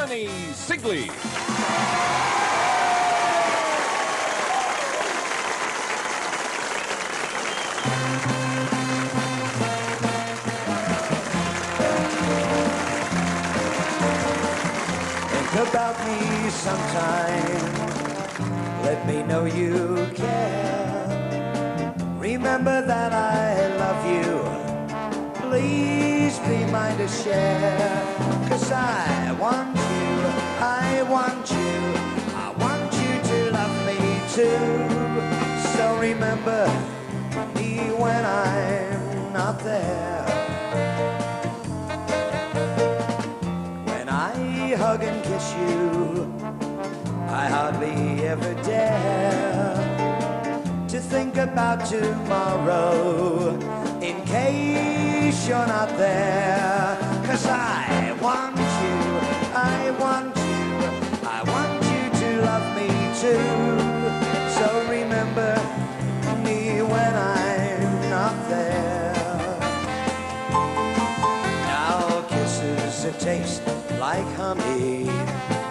Johnny Sigley. Think about me sometime. Let me know you care. Remember that I love you. Please be mine to share. 'Cause I want you, I want you, I want you to love me too. So remember me when I'm not there. When I hug and kiss you, I hardly ever dare to think about tomorrow in case you're not there. 'Cause I want you, I want you, I want you to love me too. So remember me when I'm not there. Now kisses that taste like honey,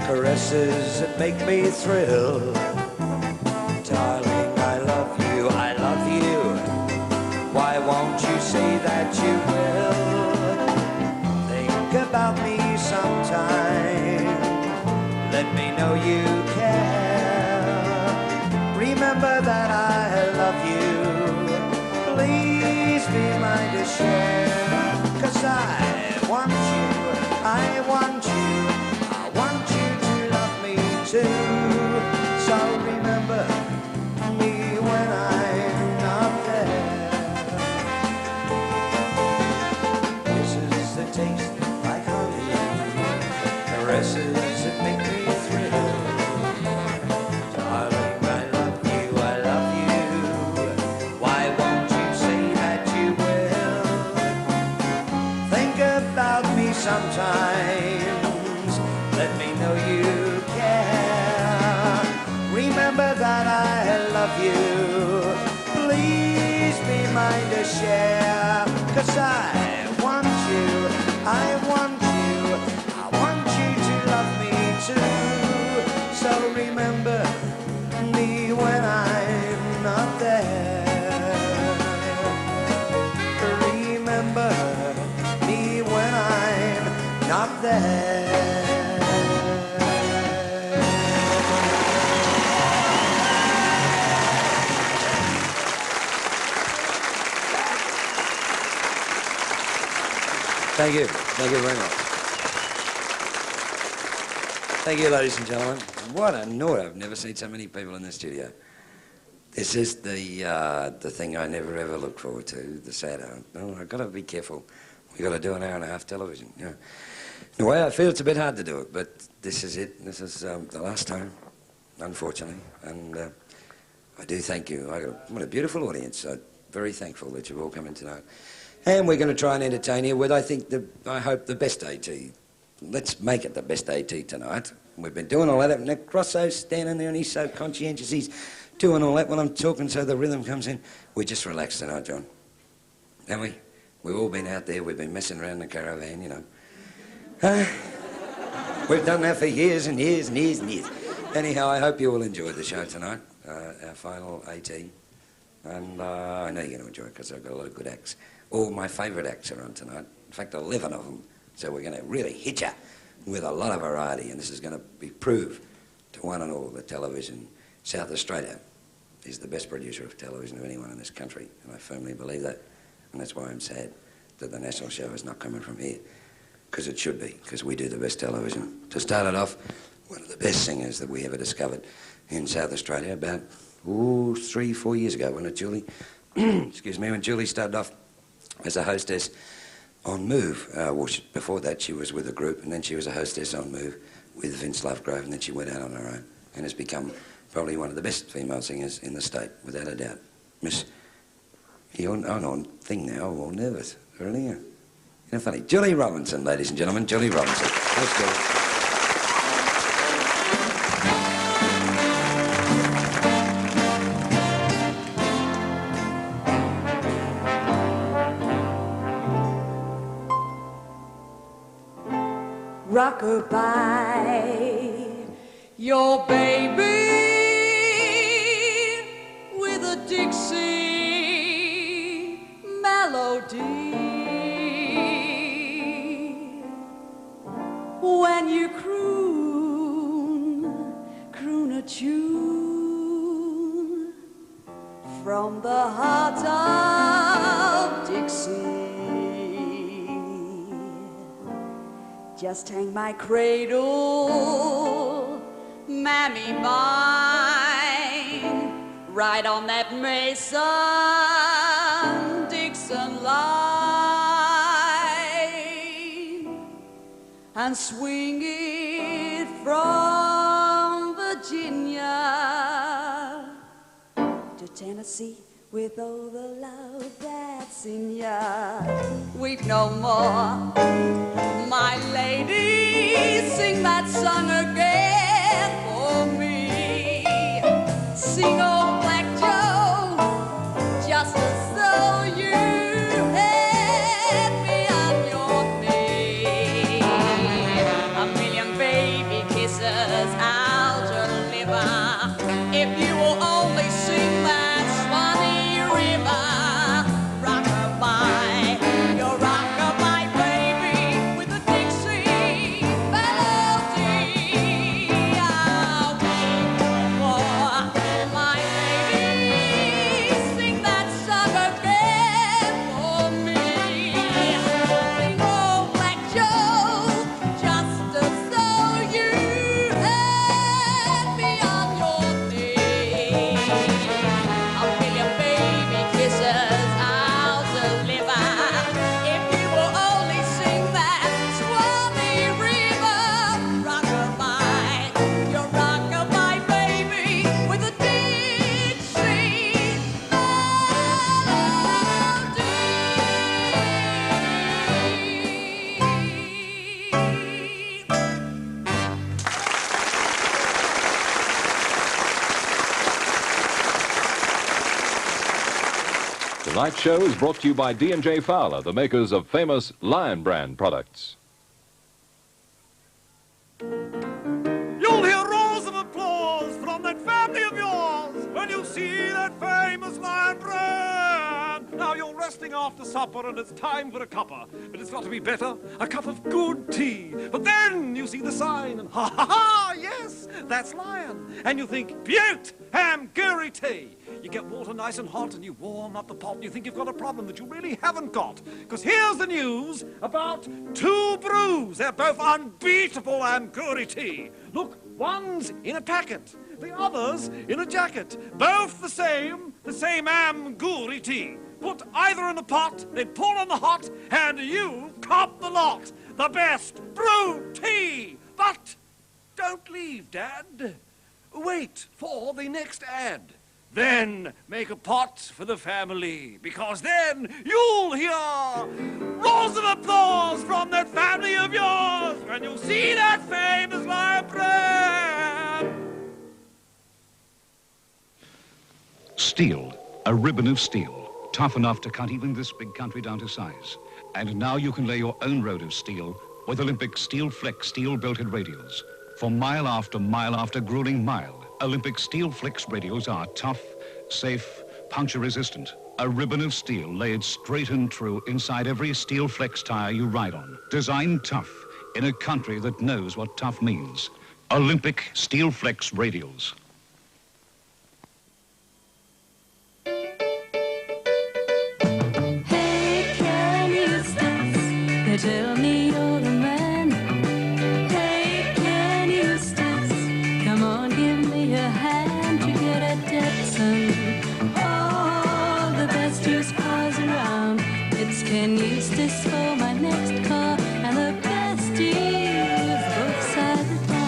caresses that make me thrill. Darling, I love you, I love you. Why won't you say that you will? Think about me sometime. Let me know you care. Remember that I love you. Please be mine to share. 'Cause I want you, I want you, I want you to love me too. So remember me when I'm not there. Kisses that taste like honey, caresses that make me thrill. Darling, I love you, I love you. Why won't you say that you will? Think about me sometimes. Let me know you care. Remember that I love you. Please be mine to share. 'Cause I want you, I want you, I want you to love me too. So remember me when I'm not there. Remember me when I'm not there. Thank you. Thank you very much. Thank you, ladies and gentlemen. What a note. I've never seen so many people in the studio. This is the thing I never ever look forward to, the sad hour. No, I've got to be careful. We've got to do an hour and a half television. You know. The way I feel, it's a bit hard to do it, but this is it. This is the last time, unfortunately. And I do thank you. What a beautiful audience. I'm very thankful that you've all come in tonight. And we're going to try and entertain you with, I hope, the best AT. Let's make it the best AT tonight. We've been doing all that. And Grosso's standing there and he's so conscientious. He's doing all that when I'm talking so the rhythm comes in. We just relax tonight, John. Haven't we? We've all been out there. We've been messing around in the caravan, you know. We've done that for years and years and years and years. Anyhow, I hope you all enjoyed the show tonight, our final AT. And I know you're going to enjoy it because I've got a lot of good acts. All my favourite acts are on tonight. In fact, 11 of them. So we're going to really hit you with a lot of variety. And this is going to be proved to one and all that television, South Australia, is the best producer of television of anyone in this country. And I firmly believe that. And that's why I'm sad that the national show is not coming from here. Because it should be, because we do the best television. To start it off, one of the best singers that we ever discovered in South Australia about 3, 4 years ago when Julie, excuse me, when Julie started off as a hostess on Move. Before that, she was with a group, and then she was a hostess on Move with Vince Lovegrove, and then she went out on her own and has become probably one of the best female singers in the state, without a doubt. Miss, you're on thing now, all nervous, really? You know, funny. Julie Robinson, ladies and gentlemen, Julie Robinson. Let's go. rockabye. Your baby with a Dixie melody. When you croon a tune from the heart of Dixie, just hang my cradle, mammy mine, right on that Mason-Dixon line, and swing it from Virginia to Tennessee with all the love that's in ya. Weep no more, my lady, sing that song again for me. Sing old Black Joe, just as though you had me on your knee. A million baby kisses I'll deliver if you will only sing that Swanee River. Rockabye, your rockabye baby with a Dixie melody. I'll wait no more, my lady, sing that song again for me. Sing old Black Joe, just as though you had me on your knee. A million baby kisses I'll deliver if you will only sing that Swanee River. Rockabye, your rockabye baby with a Dixie Tonight's show is brought to you by D&J Fowler, the makers of famous Lion brand products. You'll hear roars of applause from that family of yours when you see that famous Lion brand. Now you're resting after supper and it's time for a cuppa. But it's got to be better, a cup of good tea. But then you see the sign and ha ha ha, yes, that's Lion. And you think, beaut, ham, curry tea. You get water nice and hot and you warm up the pot and you think you've got a problem that you really haven't got. Because here's the news about two brews. They're both unbeatable Amguri tea. Look, one's in a packet, the other's in a jacket. Both the same Amguri tea. Put either in the pot, then pull on the hot, and you've caught the lot. The best brew tea. But don't leave, Dad. Wait for the next ad. Then make a pot for the family, because then you'll hear roars of applause from that family of yours when you'll see that famous Lion brand. Steel, a ribbon of steel, tough enough to cut even this big country down to size. And now you can lay your own road of steel with Olympic Steel Flex steel-belted radials. For mile after grueling mile, Olympic Steel Flex radials are tough, safe, puncture-resistant. A ribbon of steel laid straight and true inside every Steel Flex tire you ride on. Designed tough in a country that knows what tough means. Olympic Steel Flex radials. Hey, can you stop? They tell me you're the man. Hey, can you stop? Come on, give me a hand to get a Jetson. All the best used cars around. It's Ken Eustace for my next car, and the best deals both sides of town.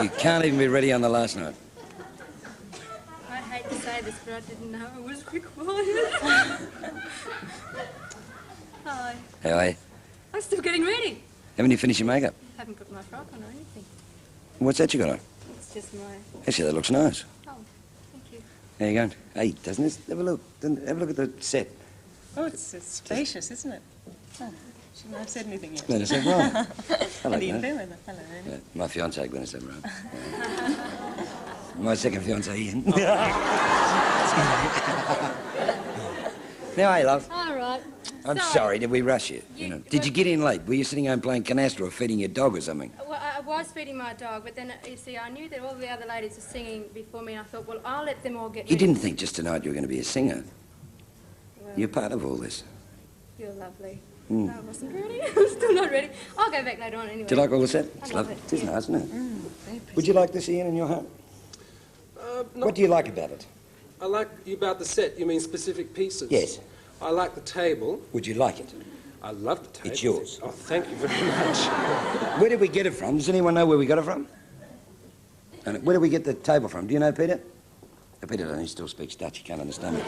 You can't even be ready on the last note. I hate to say this, but I didn't know it was recorded. Hi. How are you? I'm still getting ready. Haven't you finished your makeup? I haven't got my frock on or anything. What's that you got on? It's just my... Actually, that looks nice. Oh, thank you. There you go. Hey, doesn't this? Have a look. Have a look at the set. Oh, it's spacious, isn't it? Oh, shouldn't have said anything yet. Glenys Everard. Hello, How do you Glenys. feel with it? Hello. Yeah, my fiancée, Glenys Everard. My second fiancée, Ian. Now, hey, love. All right. I'm sorry, did we rush you? Did you get in late? Were you sitting home playing canasta or feeding your dog or something? Well, I was feeding my dog, but then, you see, I knew that all the other ladies were singing before me, and I thought, well, I'll let them all get You ready. didn't think just tonight you were going to be a singer. Well, You're part of all this. You're lovely. Mm. No, I wasn't ready. I'm still not ready. I'll go back later on anyway. Do you like all the set? I It's love lovely. it, It is yeah. nice, isn't it? Very Would you like this, Ian, in your home? What do you like about it? I like you about the set. You mean specific pieces? Yes. I like the table. Would you like it? I love the table. It's yours. Oh, thank you very much. Where did we get it from? Does anyone know where we got it from? And where did we get the table from? Do you know, Peter? Peter only still speaks Dutch. He can't understand me.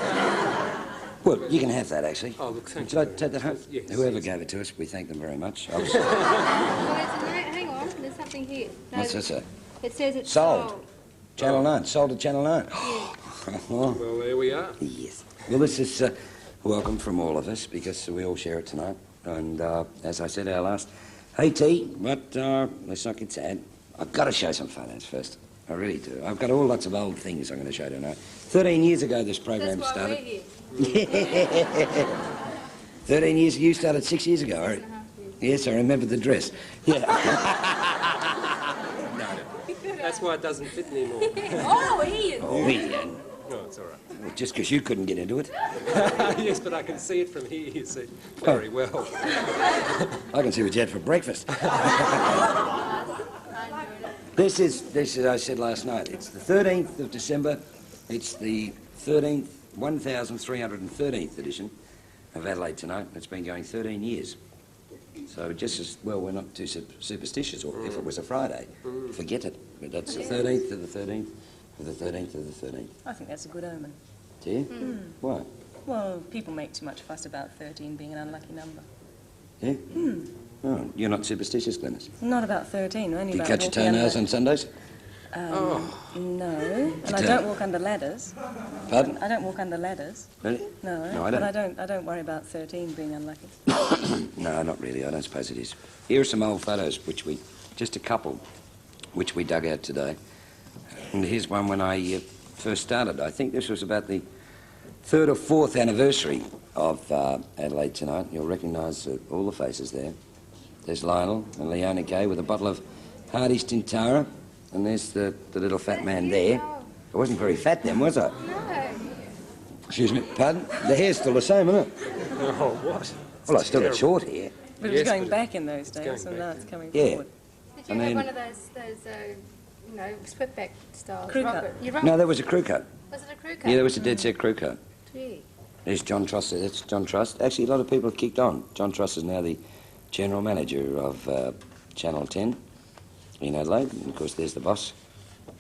Well, you can have that, actually. Oh, look, thank Would you you like to very take that home? much. Yes, Whoever yes. gave it to us, we thank them very much. Oh, hang on. There's something here. No, What's this, sir? It says it's Sold. sold. Channel 9. Sold to Channel 9. Well, there we are. Yes. Well, this is welcome from all of us because we all share it tonight. And as I said, our last AT, but let's not get sad. I've got to show some photos first. I really do. I've got lots of old things I'm going to show tonight. 13 years ago this program That's why started. we're here. 13 years, you started 6 years ago, right? Yes, I remember the dress. Yeah. That's why it doesn't fit anymore. Oh, he is. Oh, yeah. No, it's all right. Well, just because you couldn't get into it. Yes, but I can see it from here, you see, very well. I can see what you had for breakfast. This is, I said last night, it's the 13th of December. It's the 1313th edition of Adelaide Tonight. It's been going 13 years. So just as well, we're not too superstitious, or if it was a Friday, forget it. But that's the 13th of the 13th of the 13th of the 13th. I think that's a good omen. Do you? Why? Well, people make too much fuss about 13 being an unlucky number. Yeah? Oh, you're not superstitious, Glenys? Not about 13, only Do you about cut your walking toenails on under... Sundays? No, and I Tell- don't walk under ladders. Pardon? I don't walk under ladders. Really? No, No, I but don't. I don't worry about 13 being unlucky. No, not really. I don't suppose it is. Here are some old photos, just a couple, which we dug out today. And here's one when I first started. I think this was about the 3rd or 4th anniversary of Adelaide Tonight. You'll recognise all the faces there. There's Lionel and Leona Gay with a bottle of Hardy's Tintara. And there's the little fat man there. I wasn't very fat then, was I? No. Excuse me, pardon? The hair's still the same, isn't it? Oh, what? Well, I still got short hair. But it Yes, was going but back in those going days, and back, now it's coming Yeah. forward. Did I you mean- have one of those split back styles? Crew cut. Rocket. You rock- No, that was a crew cut. Was it a crew cut? Yeah, there was a dead set crew cut. Gee. There's John Trust. That's John Trust. Actually, a lot of people have kicked on. John Trust is now the general manager of Channel 10 in Adelaide. And of course, there's the boss.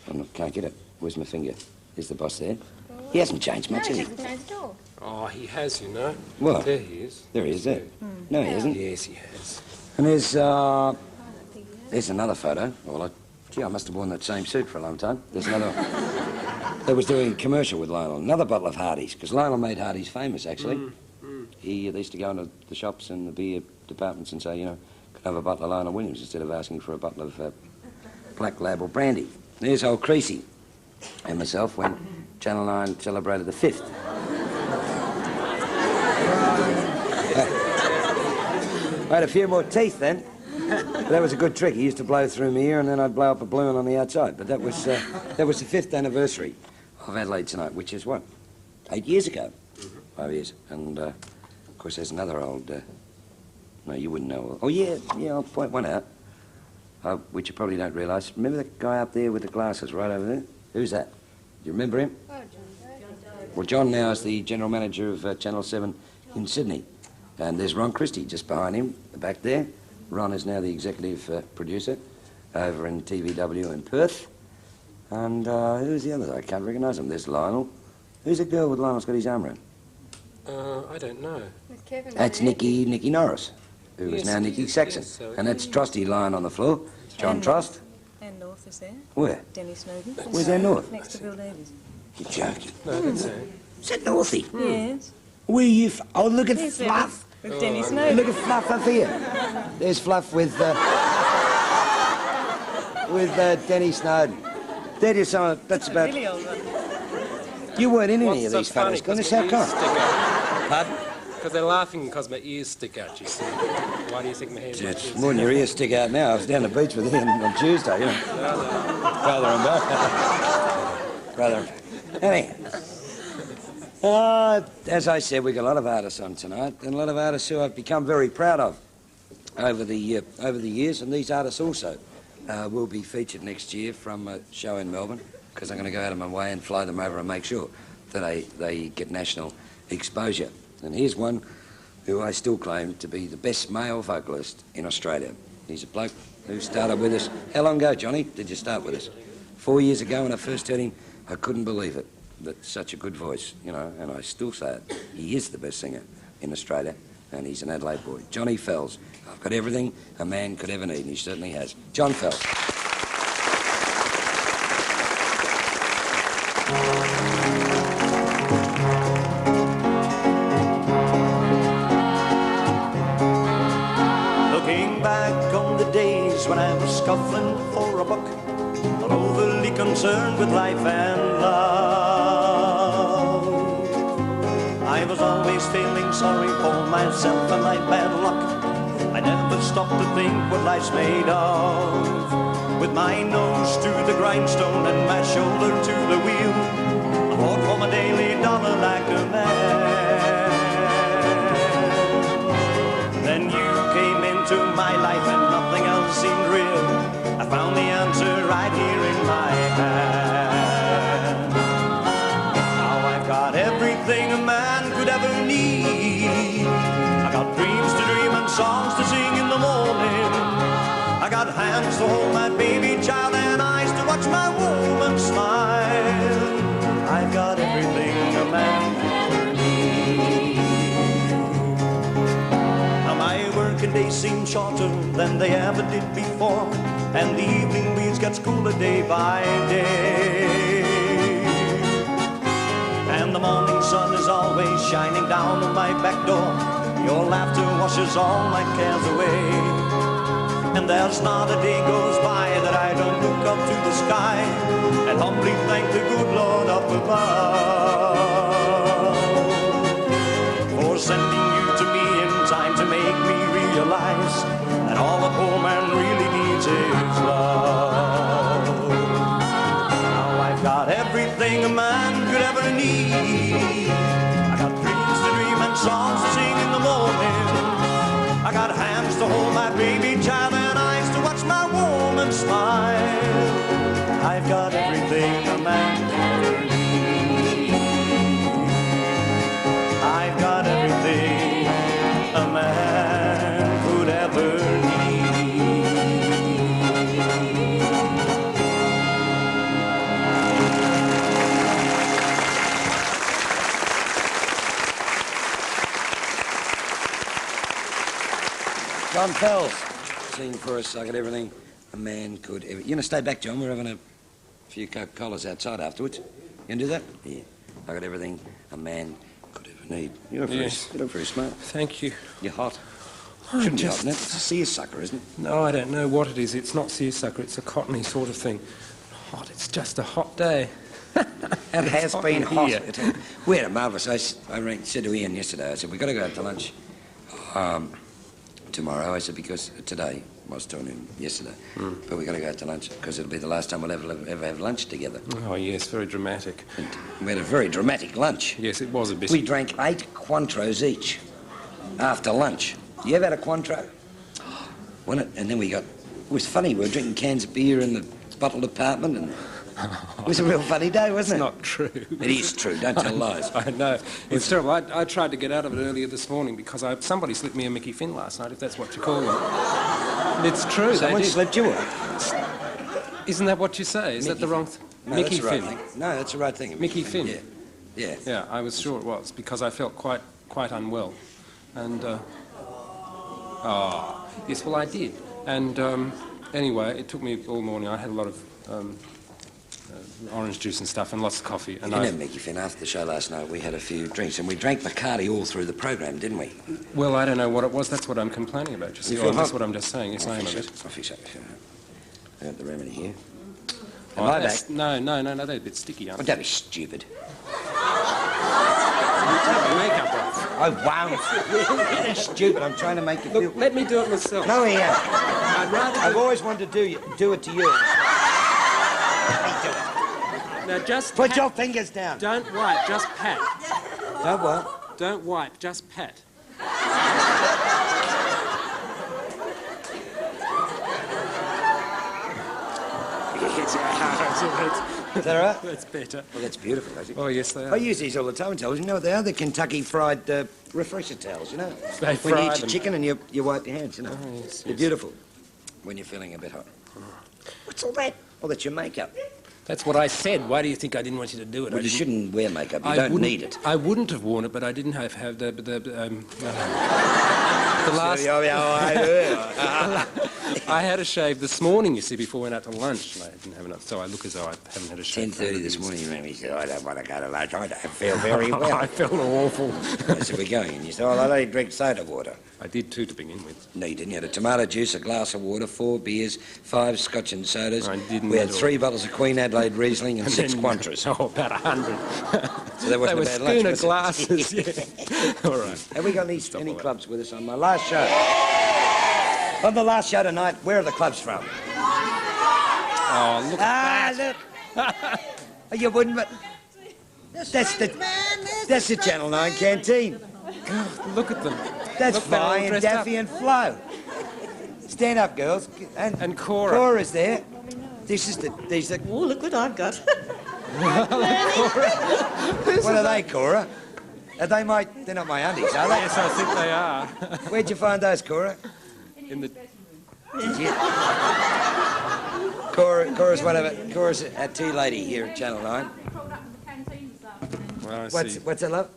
I can't get it. Where's my finger? There's the boss there. He hasn't changed No, much, he has he? hasn't changed at all. Oh, he has, you know. What? There he is. There he is, there. No, he hasn't. Yes, he has. And there's I don't think he has. there's another photo. Well, gee, I must have worn that same suit for a long time. There's another. They was doing a commercial with Lionel. Another bottle of Hardy's, because Lionel made Hardy's famous, actually. They used to go into the shops and the beer departments and say, you know, could I have a bottle of Lionel Williams instead of asking for a bottle of Black Label brandy. There's old Creasy and myself when Channel 9 celebrated the 5th. I had a few more teeth then. But that was a good trick. He used to blow through my ear and then I'd blow up a balloon on the outside. But that was the 5th anniversary of Adelaide Tonight, which is what? 8 years ago. 5 years. And, of course, there's another old... no, you wouldn't know. Oh, yeah, I'll point one out, which you probably don't realise. Remember the guy up there with the glasses right over there? Who's that? Do you remember him? Oh, John. Well, John now is the general manager of Channel 7 in Sydney. And there's Ron Christie just behind him, back there. Ron is now the executive producer over in TVW in Perth. And who's the other? I can't recognise him. There's Lionel. Who's the girl with Lionel's got his arm around? I don't know. With Kevin. That's there. Nikki Norris, who is Yes, now Nikki yes, Saxon. yes, so- And that's Trusty lying on the floor. John And Trust. And North is there. Where? Denny Snowden. Where's our North? Next to Bill Davies. You're joking. No, that's it. Is that Northie? Yes. Where you... Oh, look at He's there Fluff. with Denny Snowden. Look at Fluff up here. There's Fluff with Denny Snowden. That is some... That's about... Really old one. You weren't in any What's of so these funny? photos. Goodness, Because how my ears come? stick out. Pardon? Because they're laughing because my ears stick out, you see. Why do you think my hair It's more than your ears stick out now. I was down the beach with him on Tuesday, you know. Rather embarrassing. Anyhow. As I said, we've got a lot of artists on tonight, and a lot of artists who I've become very proud of over the years, and these artists also will be featured next year from a show in Melbourne, because I'm going to go out of my way and fly them over and make sure that they get national exposure. And here's one who I still claim to be the best male vocalist in Australia. He's a bloke who started with us. How long ago, Johnny, did you start with us? 4 years ago when I first heard him, I couldn't believe it. That's such a good voice, you know, and I still say it. He is the best singer in Australia, and he's an Adelaide boy. Johnny Fells. I've got everything a man could ever need, and he certainly has. John Fells. Looking back on the days when I was scuffling for a buck, not overly concerned with life and love. I was always feeling sorry for myself and my bad luck. I never stopped to think what life's made of. With my nose to the grindstone and my shoulder to the wheel, I fought for my daily dollar like a man. Then you came into my life and nothing else seemed real. I found the answer right here in my hand. Now I've got everything a man could ever need. I got dreams to dream and songs to sing in the morning. I got hands to hold my baby child and eyes to watch my woman smile. I've got everything a man could ever need. Now my working days seem shorter than they ever did before, and the evening breeze gets cooler day by day. And the morning sun is always shining down on my back door. Your laughter washes all my cares away. And there's not a day goes by that I don't look up to the sky and humbly thank the good Lord up above for sending you to me in time to make me realize that all a poor man really needs is love. Now I've got everything a man could ever need. I got dreams to dream and songs to sing in the morning. I got hands to hold my baby child and eyes to watch my woman smile. I've got everything a man could ever need. I've got everything a man could ever John Fells, singing for us. I got everything a man could ever... You going to stay back, John? We're having a few Coca-Colas outside afterwards. You going to do that? Yeah. I got everything a man could ever need. You look very smart. Thank you. You're hot. I'm Shouldn't just- be hot, It's a seersucker, isn't it? No, I don't know what it is. It's not seersucker, it's a cottony sort of thing. Hot, it's just a hot day. It has hot been in hot. here. We had a marvellous... I said to Ian yesterday, I said, we've got to go out to lunch tomorrow. I said, because today, I was telling him yesterday, but we've got to go out to lunch because it'll be the last time we'll ever have lunch together. Oh, yes, very dramatic. And we had a very dramatic lunch. Yes, it was a bit. We drank 8 Cointreaux each after lunch. You ever had a Cointreaux? Wasn't it? And then we got... It was funny. We were drinking cans of beer in the bottle department and... It was a real funny day, wasn't It's it? not true. It is true. Don't tell lies. I know. It's terrible. I tried to get out of it earlier this morning because somebody slipped me a Mickey Finn last night, if that's what you call them. It's true. Someone they did. slipped you up. Isn't that what you say? Is that the wrong thing? No, Mickey that's the right Finn. thing. No, that's the right thing. Mickey Finn. Yeah. Yeah. Yeah, I was sure it was because I felt quite unwell. And, yes, well, I did. And anyway, it took me all morning. I had a lot of orange juice and stuff, and lots of coffee. You And didn't have Mickey Finn. After the show last night, we had a few drinks, and we drank Bacardi all through the program, didn't we? Well, I don't know what it was. That's what I'm complaining about. You see, You feel that's hot? what I'm just saying. It's the name of it. I'll fix it. I got the remedy here. Oh, Am I that's- back? No, they're a bit sticky, aren't Oh, they? don't be stupid. Take the makeup off. I won't. You're stupid. I'm trying to make you feel... Look, let me do it myself. No, he ain't. I'd rather I've always wanted to do it to you. Let me do it. Now, just Put pat. your fingers down. Don't wipe, just pat. Don't what? Don't wipe, just pat. Is that all right? That's better. Well, that's beautiful, actually. Oh, yes, they I are. use these all the time in towels. You know what they are? They're Kentucky fried refresher towels, you know? They when you fry eat your them. chicken and you wipe your hands, you know? Oh, yes, They're yes. beautiful when you're feeling a bit hot. What's all that? Oh, that's your makeup. That's what I said. Why do you think I didn't want you to do it? Well, I you didn't- shouldn't wear makeup. You I don't wouldn't- need it. I wouldn't have worn it, but I didn't have the last. I had a shave this morning, you see, before we went out to lunch, and I didn't have enough, so I look as though I haven't had a shave. 10:30 this morning, you rang me and said, I don't want to go to lunch. I don't feel very well. I felt awful. I said, we're going. And you said, oh, I only drink soda water. I did too to begin with. No, you didn't. You had a tomato juice, a glass of water, 4 beers, 5 scotch and sodas. I didn't We had at all. 3 bottles of Queen Adelaide Riesling and 6 Quantras. Oh, about 100. So that wasn't They were a bad lunch, schooner was it? glasses, yeah. All right. Have we got any all that. clubs with us on my last show? On the last show tonight, where are the clubs from? Oh, look at that. Look. You wouldn't, but... That's the Channel 9 canteen. Look at them. That's Look, they're all Vi and dressed Daffy and Flo. Stand up, girls. And Cora. Cora's there. These are... Oh, look what I've got. What are they, Cora? Are they they're not my undies, are they? Yes, I think they are. Where'd you find those, Cora? In the... Did you? Cora's a tea lady here at Channel 9. Well, I see. What's that, love?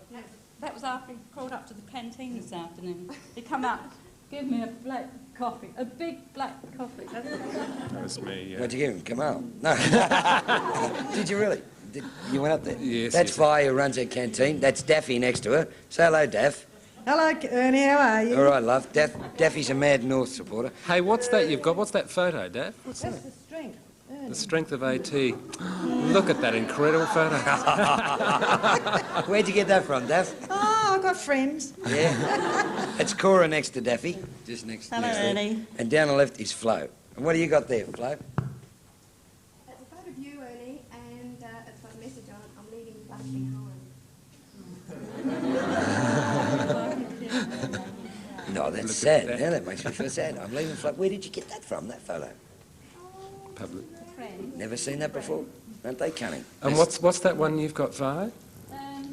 That was after he crawled up to the canteen this afternoon. He come up, give me a black coffee, a big black coffee. That was me, yeah. What'd you give him? Kamal? No. Did you really? You went up there? Yes, That's yes. Vi who runs that canteen. That's Daffy next to her. Say hello, Daff. Hello, Ernie, how are you? All right, love. Daffy's a Mad North supporter. Hey, what's that you've got? What's that photo, Dad? What's That's the strength. the strength of AT? Look at that incredible photo. Where'd you get that from, Daff? Oh, I've got friends. Yeah. That's Cora next to Daffy. Just next Hello, next to her. Ernie. And down the left is Flo. And what do you got there, Flo? It's a photo of you, Ernie, and it's got a message on it. I'm leaving Buck behind. No, that's Look at sad. that. Yeah, that makes me feel sad. I'm leaving Flo. Where did you get that from, that photo? Public. Never seen that before. Aren't they cunning? And what's that one you've got, Vi?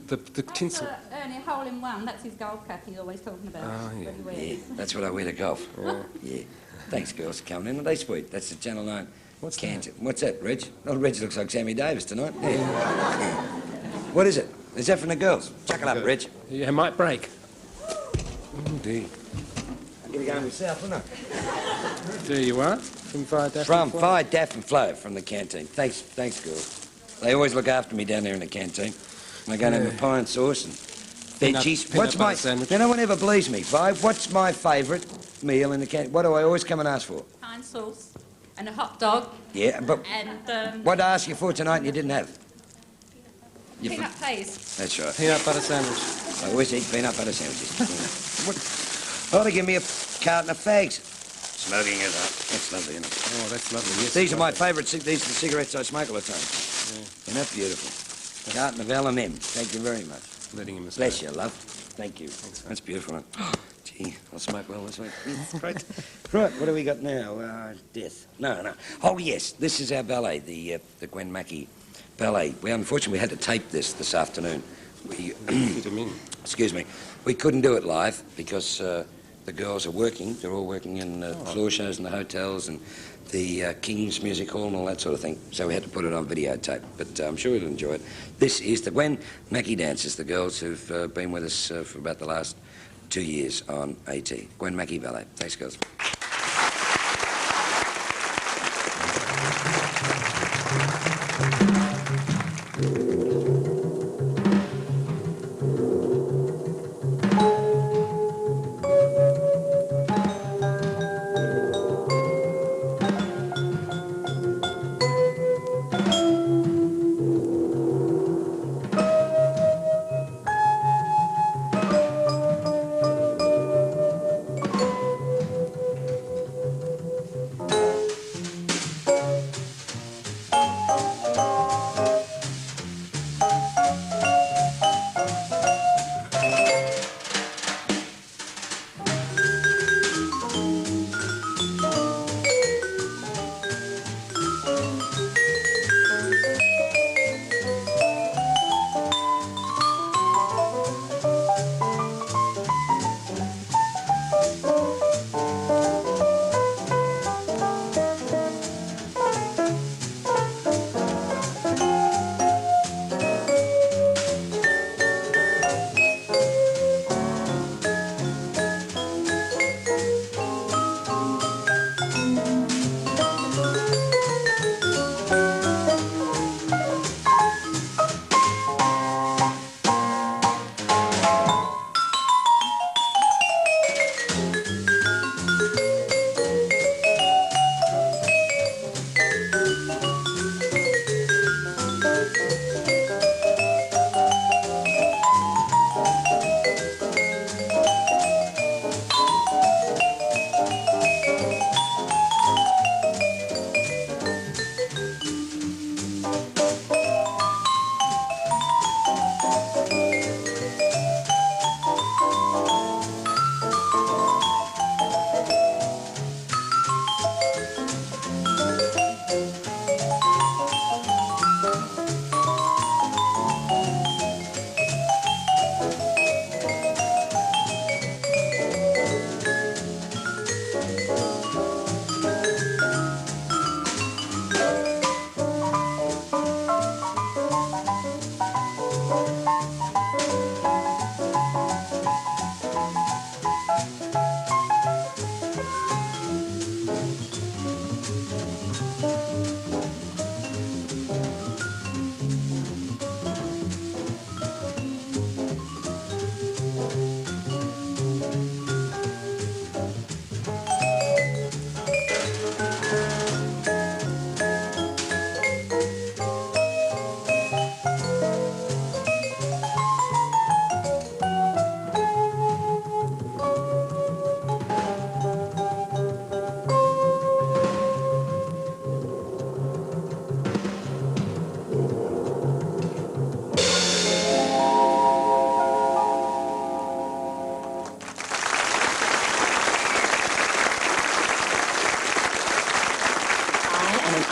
The That's tinsel. Ernie, a hole in one. That's his golf cap he's always talking about. Oh, yeah. What he wears. Yeah, that's what I wear to golf. Yeah. Thanks, girls, for coming in. Aren't they sweet? That's the Channel 9 What's canteen. What's that, Reg? Oh, Reg looks like Sammy Davis tonight. Yeah. What is it? Is that from the girls? Chuck it up, Reg. Yeah, it might break. Indeed. I'm going to go myself, aren't I? There you are. From Vi Daffy. From Vi, Daff and Flo from the canteen. Thanks, girls. They always look after me down there in the canteen. And I go down with pie and sauce and veggies. Peanut butter sandwich. No one ever believes me, Vi. What's my favourite meal in the canteen? What do I always come and ask for? Pine sauce and a hot dog Yeah, but and what did I ask you for tonight and you didn't have? You peanut paste. That's right. Peanut butter sandwich. I always eat peanut butter sandwiches. Oh, they give me a carton of fags. Smoking it up. That's lovely, isn't it? Oh, that's lovely. Yes, These are my favourite. These are the cigarettes I smoke all the time. Isn't that beautiful? Carton of L&M. Thank you very much. Letting him Bless you, love. Thank you. That's beautiful. Isn't it? Gee, I'll smoke well this week. Great. Right, what do we got now? Death. No. Oh, yes, this is our ballet, the Gwen Mackey ballet. Unfortunately, we had to tape this afternoon. We, Fit him in. excuse me. We couldn't do it live because the girls are working. They're all working in floor shows in the hotels and the King's Music Hall and all that sort of thing. So we had to put it on videotape. But I'm sure you'll enjoy it. This is the Gwen Mackey dancers, the girls who've been with us for about the last 2 years on AT. Gwen Mackey Ballet. Thanks, girls.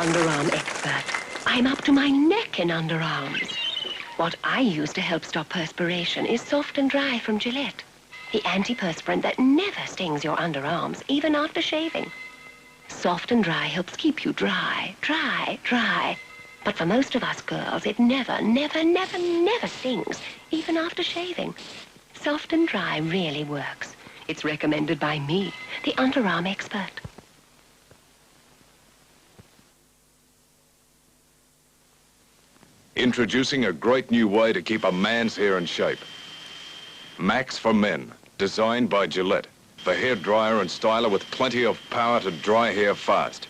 underarm expert. I'm up to my neck in underarms. What I use to help stop perspiration is Soft and Dry from Gillette. The antiperspirant that never stings your underarms, even after shaving. Soft and Dry helps keep you dry, dry, dry. But for most of us girls, it never, never, never, never stings, even after shaving. Soft and Dry really works. It's recommended by me, the underarm expert. Introducing a great new way to keep a man's hair in shape. Max for Men, designed by Gillette. The hair dryer and styler with plenty of power to dry hair fast.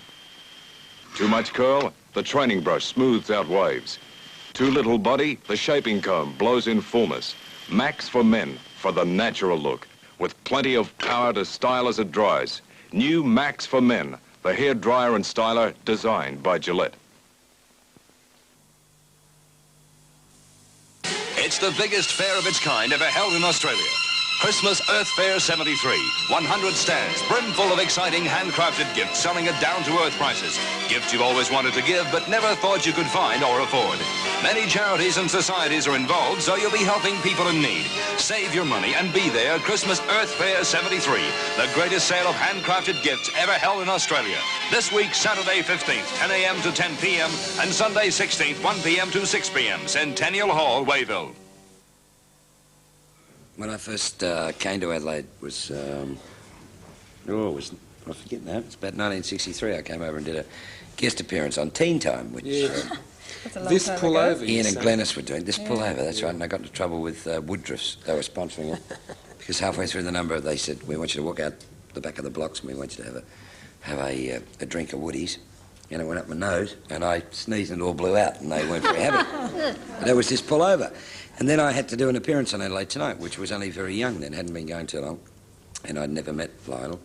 Too much curl? The training brush smooths out waves. Too little body? The shaping comb blows in fullness. Max for Men, for the natural look. With plenty of power to style as it dries. New Max for Men, the hair dryer and styler designed by Gillette. It's the biggest fair of its kind ever held in Australia. Christmas Earth Fair 73. 100 stands, brimful of exciting handcrafted gifts selling at down-to-earth prices. Gifts you've always wanted to give but never thought you could find or afford. Many charities and societies are involved, so you'll be helping people in need. Save your money and be there. Christmas Earth Fair 73. The greatest sale of handcrafted gifts ever held in Australia. This week, Saturday 15th, 10 a.m. to 10 p.m. and Sunday 16th, 1 p.m. to 6 p.m. Centennial Hall, Wayville. When I first came to Adelaide was, I forget now, it's about 1963. I came over and did a guest appearance on Teen Time, which This pullover. Ian and Glennis were doing. This pullover, that's right. And I got into trouble with Woodruff's. They were sponsoring it because halfway through the number they said, we want you to walk out the back of the blocks and we want you to have a drink of Woodies. And it went up my nose and I sneezed and it all blew out and they weren't very happy. And there was this pullover. And then I had to do an appearance on Adelaide Tonight, which was only very young then, hadn't been going too long. And I'd never met Lionel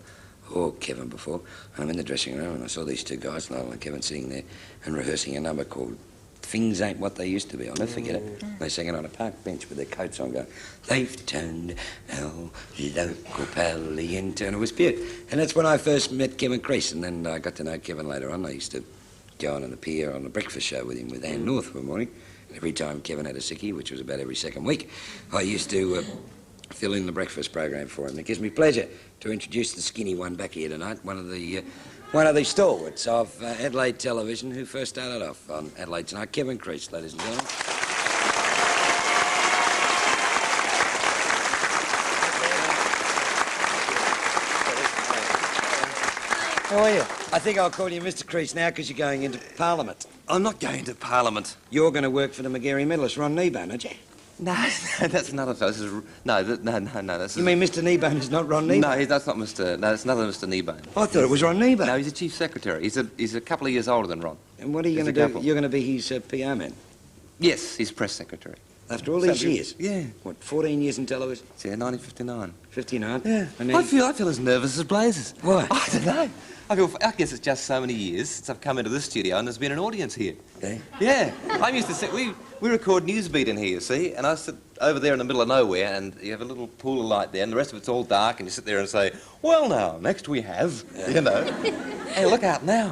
or Kevin before. And I'm in the dressing room and I saw these two guys, Lionel and Kevin, sitting there and rehearsing a number called Things Ain't What They Used to Be. I'll never forget it. They sang it on a park bench with their coats on going, they've turned our local pally into... And it was beautiful. And that's when I first met Kevin Crease. And then I got to know Kevin later on. I used to go on and appear on the breakfast show with him with Ann North one morning. Every time Kevin had a sickie, which was about every second week, I used to fill in the breakfast program for him. It gives me pleasure to introduce the skinny one back here tonight, one of the stalwarts of Adelaide television who first started off on Adelaide Tonight, Kevin Crease, ladies and gentlemen. How are you? I think I'll call you Mr. Crease now because you're going into Parliament. I'm not going to Parliament. You're going to work for the Magarey medalist, Ron Kneebone, aren't you? No, that's another fellow. No. That's you mean Mr. Kneebone is not Ron Kneebone? No, that's not Mr. No, it's another Mr. Kneebone. I thought it was Ron Kneebone. No, he's a chief secretary. He's a couple of years older than Ron. And what are you going to do? You're going to be his PR man? Yes, he's press secretary. After all these years? Yeah. What, 14 years in television? Yeah, 1959. 59? Yeah. I feel as nervous as blazes. Why? I don't know. I guess it's just so many years since I've come into this studio and there's been an audience here. Yeah? Yeah. I'm used to sit... We record Newsbeat in here, you see, and I sit over there in the middle of nowhere and you have a little pool of light there and the rest of it's all dark and you sit there and say, well, now, next we have, you know. Hey, look out now.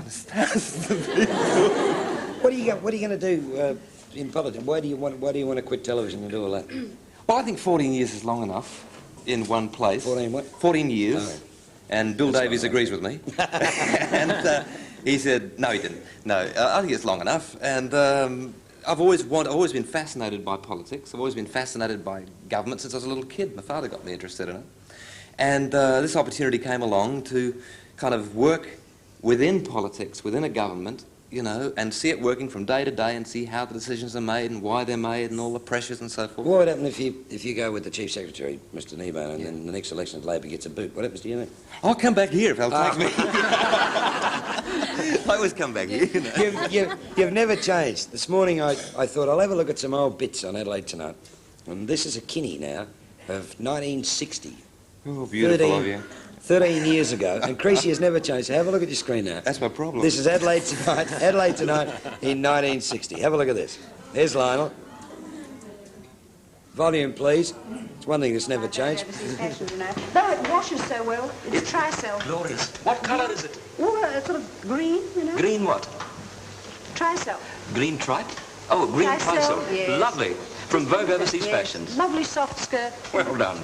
What are you going to do in politics? Why do you want to quit television and do all that? Well, I think 14 years is long enough in one place. 14 what? 14 years. Oh. And Bill Davies agrees with me. And he said, no, he didn't. No, I think it's long enough. And I've always been fascinated by politics. I've always been fascinated by government since I was a little kid. My father got me interested in it. And this opportunity came along to kind of work within politics, within a government, you know, and see it working from day to day and see how the decisions are made and why they're made and all the pressures and so forth. What would happen if you go with the Chief Secretary, Mr. Kneebone, and then the next election Labor gets a boot? What happens to you then? I'll come back here if they'll take me. I always come back here, you know. You've never changed. This morning I thought I'll have a look at some old bits on Adelaide Tonight. And this is a kinney now of 1960. Oh, beautiful of you. 13 years ago, and Creasy has never changed. So have a look at your screen now. That's my problem. This is Adelaide Tonight, Adelaide Tonight in 1960. Have a look at this. There's Lionel. Volume, please. It's one thing that's never changed. Though it washes so well, it's tri-cell. Glorious. What colour is it? Oh, sort of green, you know. Green what? Trisel. Green tripe? Oh, green Trisel, trisel. yes. Lovely. From Vogue Overseas Yes. Fashions. Lovely soft skirt. Well done.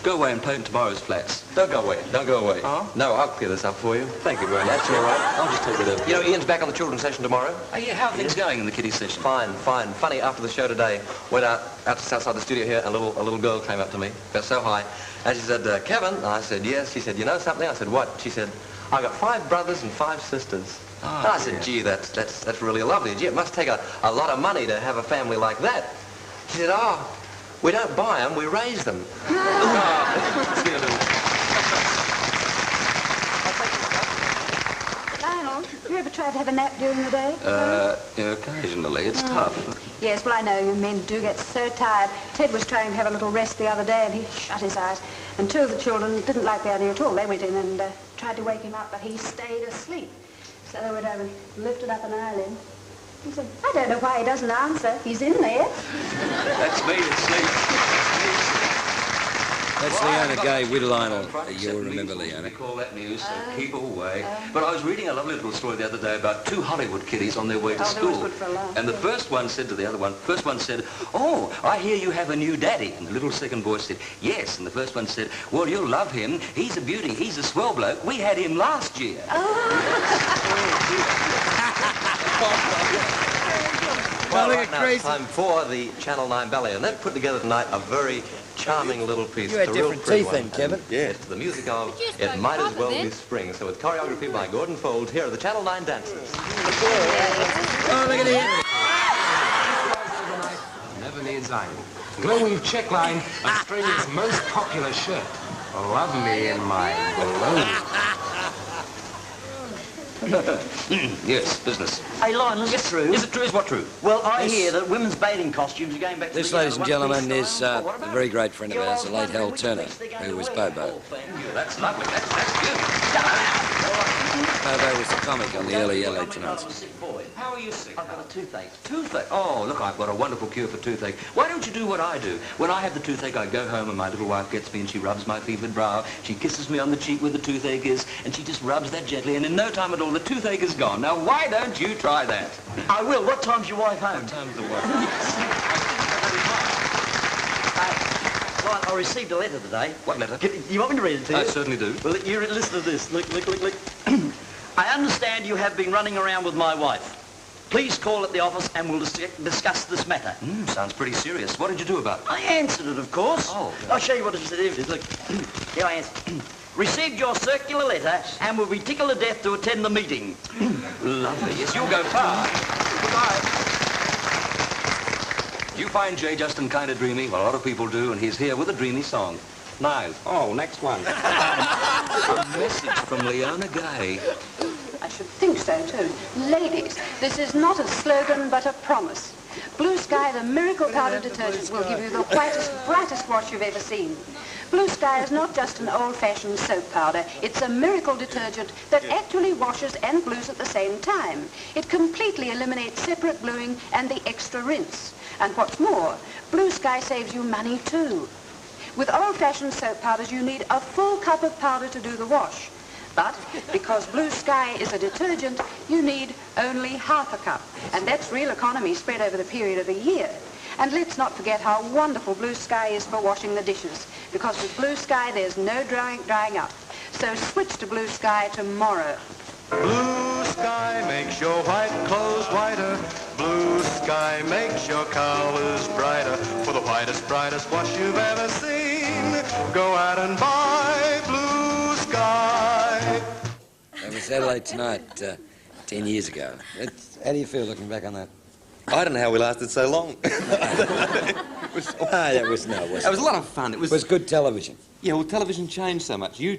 Go away and paint tomorrow's flats. Don't go away. Don't go away. Oh? No, I'll clear this up for you. Thank you very much. That's all right. I'll just take it over. You know, Ian's back on the children's session tomorrow. Oh, yeah, how are things going in the kiddie session? Fine, fine. Funny, after the show today, went out just outside the studio here, and a little girl came up to me, got so high, and she said, Kevin? And I said, yes. She said, you know something? I said, what? She said, I've got 5 brothers and 5 sisters. Oh, and I said, gee, that's really lovely. Gee, it must take a lot of money to have a family like that. She said, oh, we don't buy them, we raise them. Lionel, you ever tried to have a nap during the day? Occasionally. It's tough. Yes, well, I know you men do get so tired. Ted was trying to have a little rest the other day, and he shut his eyes. And 2 of the children didn't like the idea at all. They went in and tried to wake him up, but he stayed asleep. So they went over and lifted up an eyelid. He said, I don't know why he doesn't answer. He's in there. That's me asleep. That's Leona Gay with Lionel. You'll remember Leona. Call that news, so keep away. But I was reading a lovely little story the other day about 2 Hollywood kiddies on their way to school. Good for a laugh. And the first one said to the other one, oh, I hear you have a new daddy. And the little second boy said, yes. And the first one said, well, you'll love him. He's a beauty. He's a swell bloke. We had him last year. Well, right now it's time for the Channel 9 Ballet, and they've put together tonight a very charming little piece. You had different teeth then, Kevin. Yes, to the music of It Might As Well Be Spring. So with choreography by Gordon Folds, here are the Channel 9 dancers. Oh, look at him. Never needs iron. Glowing checkline, Australia's most popular shirt. Love me in my balloon. Yes, business. Hey, Lionel, is it true? Is it true? Is what true? Well, I hear that women's bathing costumes are going back to This, the ladies and gentlemen, is a very great friend of ours, the late Hal Turner, who was Bobo. That's lovely. That's good. Bobo was the comic on the early LA Tonights. How are you sick? I've got a toothache. Toothache? Oh, look, I've got a wonderful cure for toothache. Why don't you do what I do? When I have the toothache, I go home and my little wife gets me and she rubs my fevered brow. She kisses me on the cheek where the toothache is, and she just rubs that gently, and in no time at all, the toothache is gone. Now, why don't you try that? I will. What time's your wife home? What time's the wife? Lionel, I received a letter today. What letter? You want me to read it to you? I certainly do. Well, you listen to this. Look. I understand you have been running around with my wife. Please call at the office and we'll discuss this matter. Sounds pretty serious. What did you do about it? I answered it, of course. Oh. I'll show you what it said. Look, here I answered. Received your circular letter and will be tickled to death to attend the meeting. Lovely. Yes, you'll go far. Goodbye. Do you find Jay Justin kind of dreamy? Well, a lot of people do, and he's here with a dreamy song. Nice. Oh, next one. A message from Leona Gay. I should think so, too. Ladies, this is not a slogan, but a promise. Blue Sky, the miracle powder detergent, will give you the whitest, brightest wash you've ever seen. Blue Sky is not just an old-fashioned soap powder. It's a miracle detergent that actually washes and blues at the same time. It completely eliminates separate bluing and the extra rinse. And what's more, Blue Sky saves you money, too. With old-fashioned soap powders, you need a full cup of powder to do the wash. But because Blue Sky is a detergent, you need only half a cup. And that's real economy spread over the period of a year. And let's not forget how wonderful Blue Sky is for washing the dishes. Because with Blue Sky, there's no drying up. So switch to Blue Sky tomorrow. Blue Sky makes your white clothes whiter. Blue Sky makes your colors brighter. For the whitest, brightest wash you've ever seen, go out and buy Blue Sky. That was Adelaide Tonight 10 years ago. How do you feel looking back on that? I don't know how we lasted so long. That was a lot of fun. It was good television. Yeah, well, television changed so much. You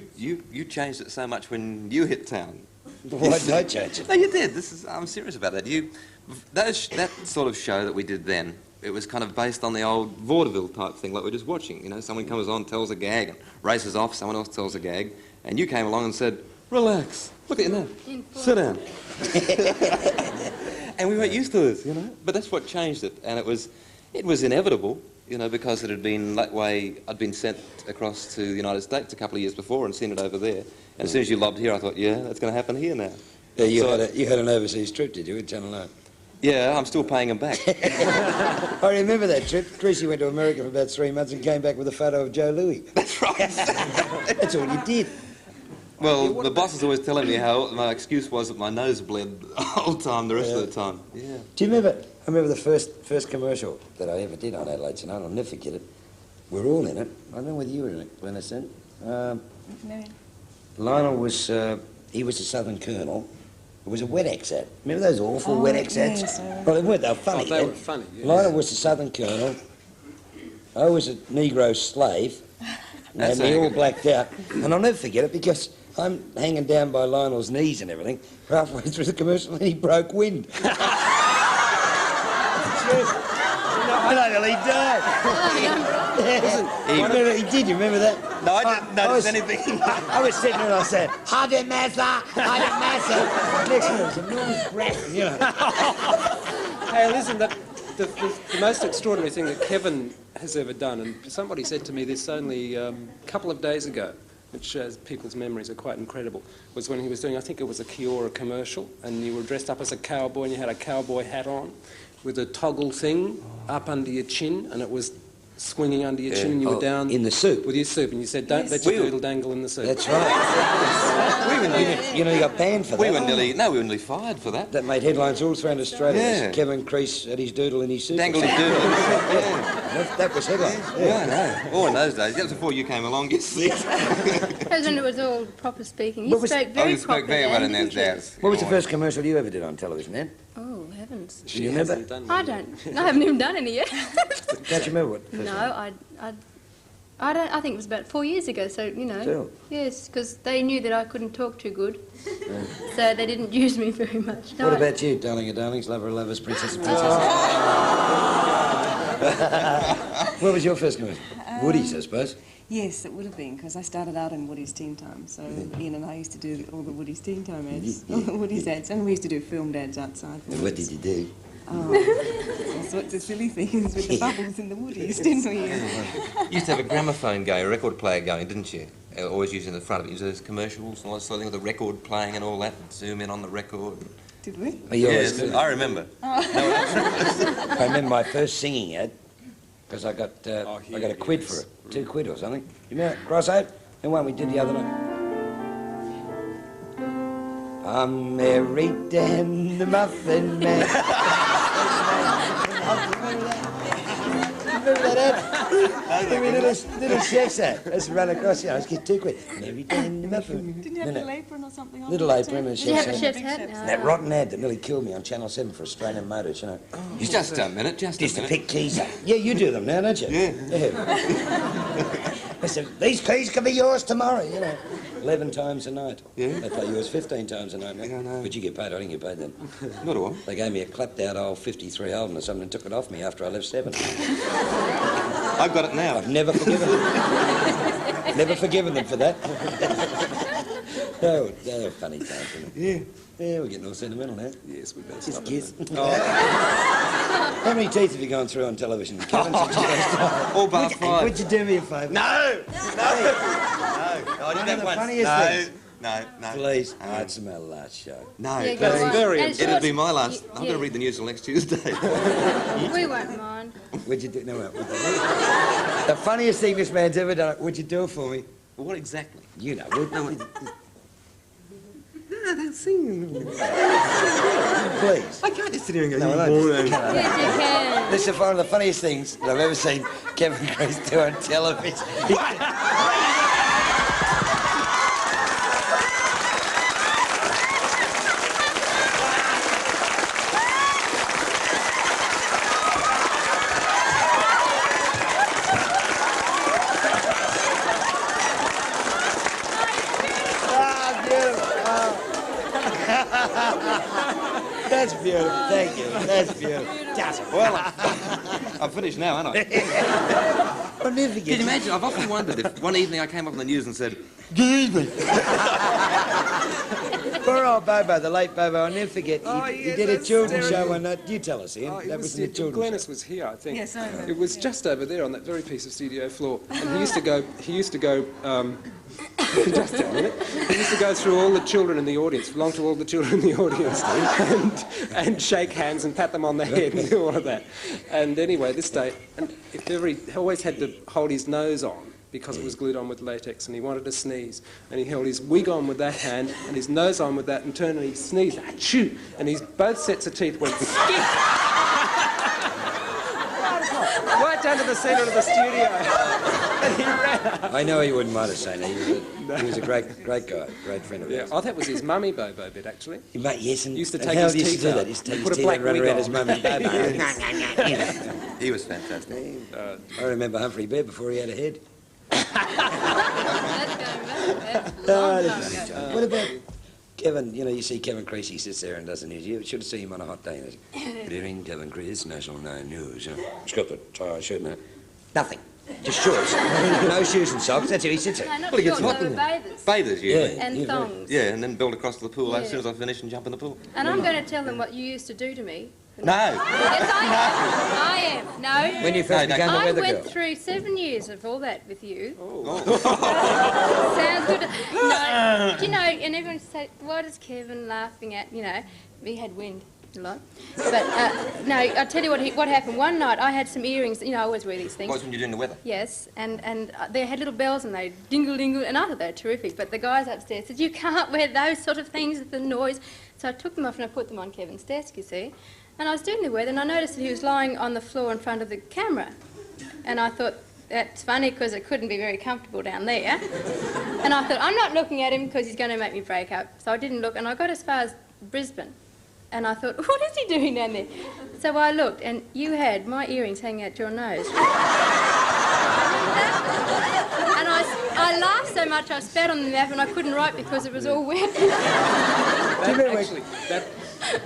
changed it so much when you hit town. Why did I change it? No, you did. I'm serious about that. That sort of show that we did then, it was kind of based on the old vaudeville type thing, like we're just watching. You know, someone comes on, tells a gag, and races off, someone else tells a gag, and you came along and said, relax, look at you now, sit down. And we weren't used to this, you know. But that's what changed it, and it was inevitable, you know, because it had been that way. I'd been sent across to the United States a couple of years before and seen it over there. And as soon as you lobbed here, I thought, yeah, that's going to happen here now. Yeah, you had an overseas trip, did you, with Channel 9? Yeah, I'm still paying him back. I remember that trip. Tracy went to America for about 3 months and came back with a photo of Joe Louis. That's right. That's all you did. Well, the boss is always telling me how my excuse was that my nose bled the whole time, the rest of the time. Yeah. Do you remember? I remember the first commercial that I ever did on Adelaide Tonight. I'll never forget it. We're all in it. I don't know whether you were in it, Glennis. No. Lionel was, he was a Southern Colonel. It was a WetEx ad. Remember those awful WetEx ads? yes, Well, they weren't. They were funny. They were funny, yes. Lionel was the Southern Colonel. I was a Negro slave. And That's they how all you- blacked out. And I'll never forget it because I'm hanging down by Lionel's knees and everything. Halfway through the commercial, and he broke wind. He died. Remember, he did. You remember that? No, I didn't notice anything. I was sitting there and I said, "Hadi Massa, Hadi Massa." Next minute, it was enormous breath, you know. Hey, listen, the most extraordinary thing that Kevin has ever done, and somebody said to me this only a couple of days ago, which shows people's memories are quite incredible, was when he was doing, I think it was a Kiora commercial, and you were dressed up as a cowboy and you had a cowboy hat on with a toggle thing up under your chin, and it was swinging under your chin, and you were down in the soup with your soup, and you said, "Don't let your doodle dangle in the soup." That's right. You know, you got banned for that. We were nearly fired for that. That made headlines all throughout Australia. Yeah. Kevin Crease had his doodle in his soup. Dangle his doodle. That was headlines. Yeah, no. Oh, in those days. That was before you came along, you see. Because when it was all proper speaking. You spoke Oh, very you spoke very well in those days. What was the first commercial you ever did on television, Ed? Oh, heavens. Do you remember? I don't. I haven't even done any yet. Don't you remember what? First No, one? I don't. I think it was about 4 years ago. So you know. Still? Yes, because they knew that I couldn't talk too good, so they didn't use me very much. No, What about you, darling of darlings, lover of lovers, princess of princesses? What was your first commercial? Woody's, I suppose. Yes, it would have been, because I started out in Woody's Teen Time, so Ian and I used to do all the Woody's Teen Time ads, all the Woody's ads, and we used to do filmed ads outside. And what did you do? All sorts of silly things with the bubbles in the Woodies, didn't we? You used to have a gramophone going, a record player going, didn't you? Always using the front of it. You used those commercials and all that sort of thing with the record playing and all that, and zoom in on the record. Did we? Yes, I remember. I remember my first singing ad, because I got a quid for it, £2 or something. You remember Cross-eyed? The one we did the other night. I'm married and the Muffin Man. Remember that ad? Little sex ad. Let's run across here. Let's get £2. Married and the Muffin. Didn't you have a little apron or something on? Little apron and Did you have a chef's hat? That rotten ad that nearly killed me on Channel 7 for Australian Motors, you know. Just a minute, just a Used to minute. pick keys up. Yeah, you do them now, don't you? Yeah. I said, these keys can be yours tomorrow, you know. 11 times a night. Yeah. They pay yours 15 times a night now. Yeah, I know. But you get paid. I didn't get paid then. Not at all. They gave me a clapped-out old 53 Holden or something and took it off me after I left 7. I've got it now. I've never forgiven them. Never forgiven them for that. They were funny times, weren't they? Yeah. Yeah, we're getting all sentimental now. Yes, we better Just stop kiss. it. How many teeth have you gone through on television, Kevin? Since you last time? All but 5. Would you do me a favour? No! I did that the once. funniest things. No. Please. It's my last show. No, Yeah, go that's on. very. And It'll be my last. yeah. I'm going to read the news till next Tuesday. We won't mind. Would you do? No, the funniest thing this man's ever done. Would you do it for me? What exactly? You know. They're singing. Please. I can't just sit here and go. Yes, you can. This is one of the funniest things that I've ever seen Kevin Crease do on television. That's beautiful. Thank you. That's beautiful. Just Well, I'm finished now, aren't I? I'll never forget. Can you imagine? I've often wondered if one evening I came up on the news and said, "Good evening." Poor old Bobo, the late Bobo, I'll never forget. Oh, He yeah, did a that's children's show terrible. one night. You tell us, Ian. That was in the children's Glennis was here, I think. Yes, I remember. It was just over there on that very piece of studio floor. And he used to go Just a minute. He used to go through all the children in the audience, belong to all the children in the audience, and shake hands and pat them on the head and do all of that. And anyway, this day, and if ever he always had to hold his nose on because it was glued on with latex, and he wanted to sneeze, and he held his wig on with that hand and his nose on with that, and turned and he sneezed, achoo, and his both sets of teeth went skip. Right down to the centre of the studio. And he ran up. I know he wouldn't mind us saying that. He was a great guy, great friend of Yeah, ours. oh, that was his mummy Bobo bit, actually. Yes, and used to and take how his he used to teeth do out. that. He used to take Put his a teeth black out, run wig around on. his mummy Bobo. He was fantastic. I remember Humphrey Bear before he had a head. That's going back. What about Kevin? You know, you see Kevin Creasy sits there and does the news. You should have seen him on a hot day. Good evening, Kevin Creasy, National 9 News. He's got the tie shirt and nothing. Just shorts. No shoes and socks. That's it. He sits there. No, not Well, he gets shorts, hot, they were doesn't bathers. Bathers, yeah. And thongs. Yeah, and then build across to the pool as Yeah. soon as I finish and jump in the pool. And I'm going to tell them what you used to do to me. No. Yes, I am. No. When you first became the I weather went girl. through 7 years of all that with you. Sounds good. No, do you know, and everyone say, what is Kevin laughing at? You know, we had wind a lot. But, no, I'll tell you what happened. One night I had some earrings. You know, I always wear these things. What was when you're doing the weather? Yes, and they had little bells and they dingle, dingle, and I thought they were terrific. But the guys upstairs said, you can't wear those sort of things with the noise. So I took them off and I put them on Kevin's desk, you see. And I was doing the weather and I noticed that he was lying on the floor in front of the camera. And I thought, that's funny because it couldn't be very comfortable down there. And I thought, I'm not looking at him because he's going to make me break up. So I didn't look and I got as far as Brisbane. And I thought, what is he doing down there? So I looked and you had my earrings hanging out your nose. And I laughed so much I spat on the map and I couldn't write because it was all wet. Actually, that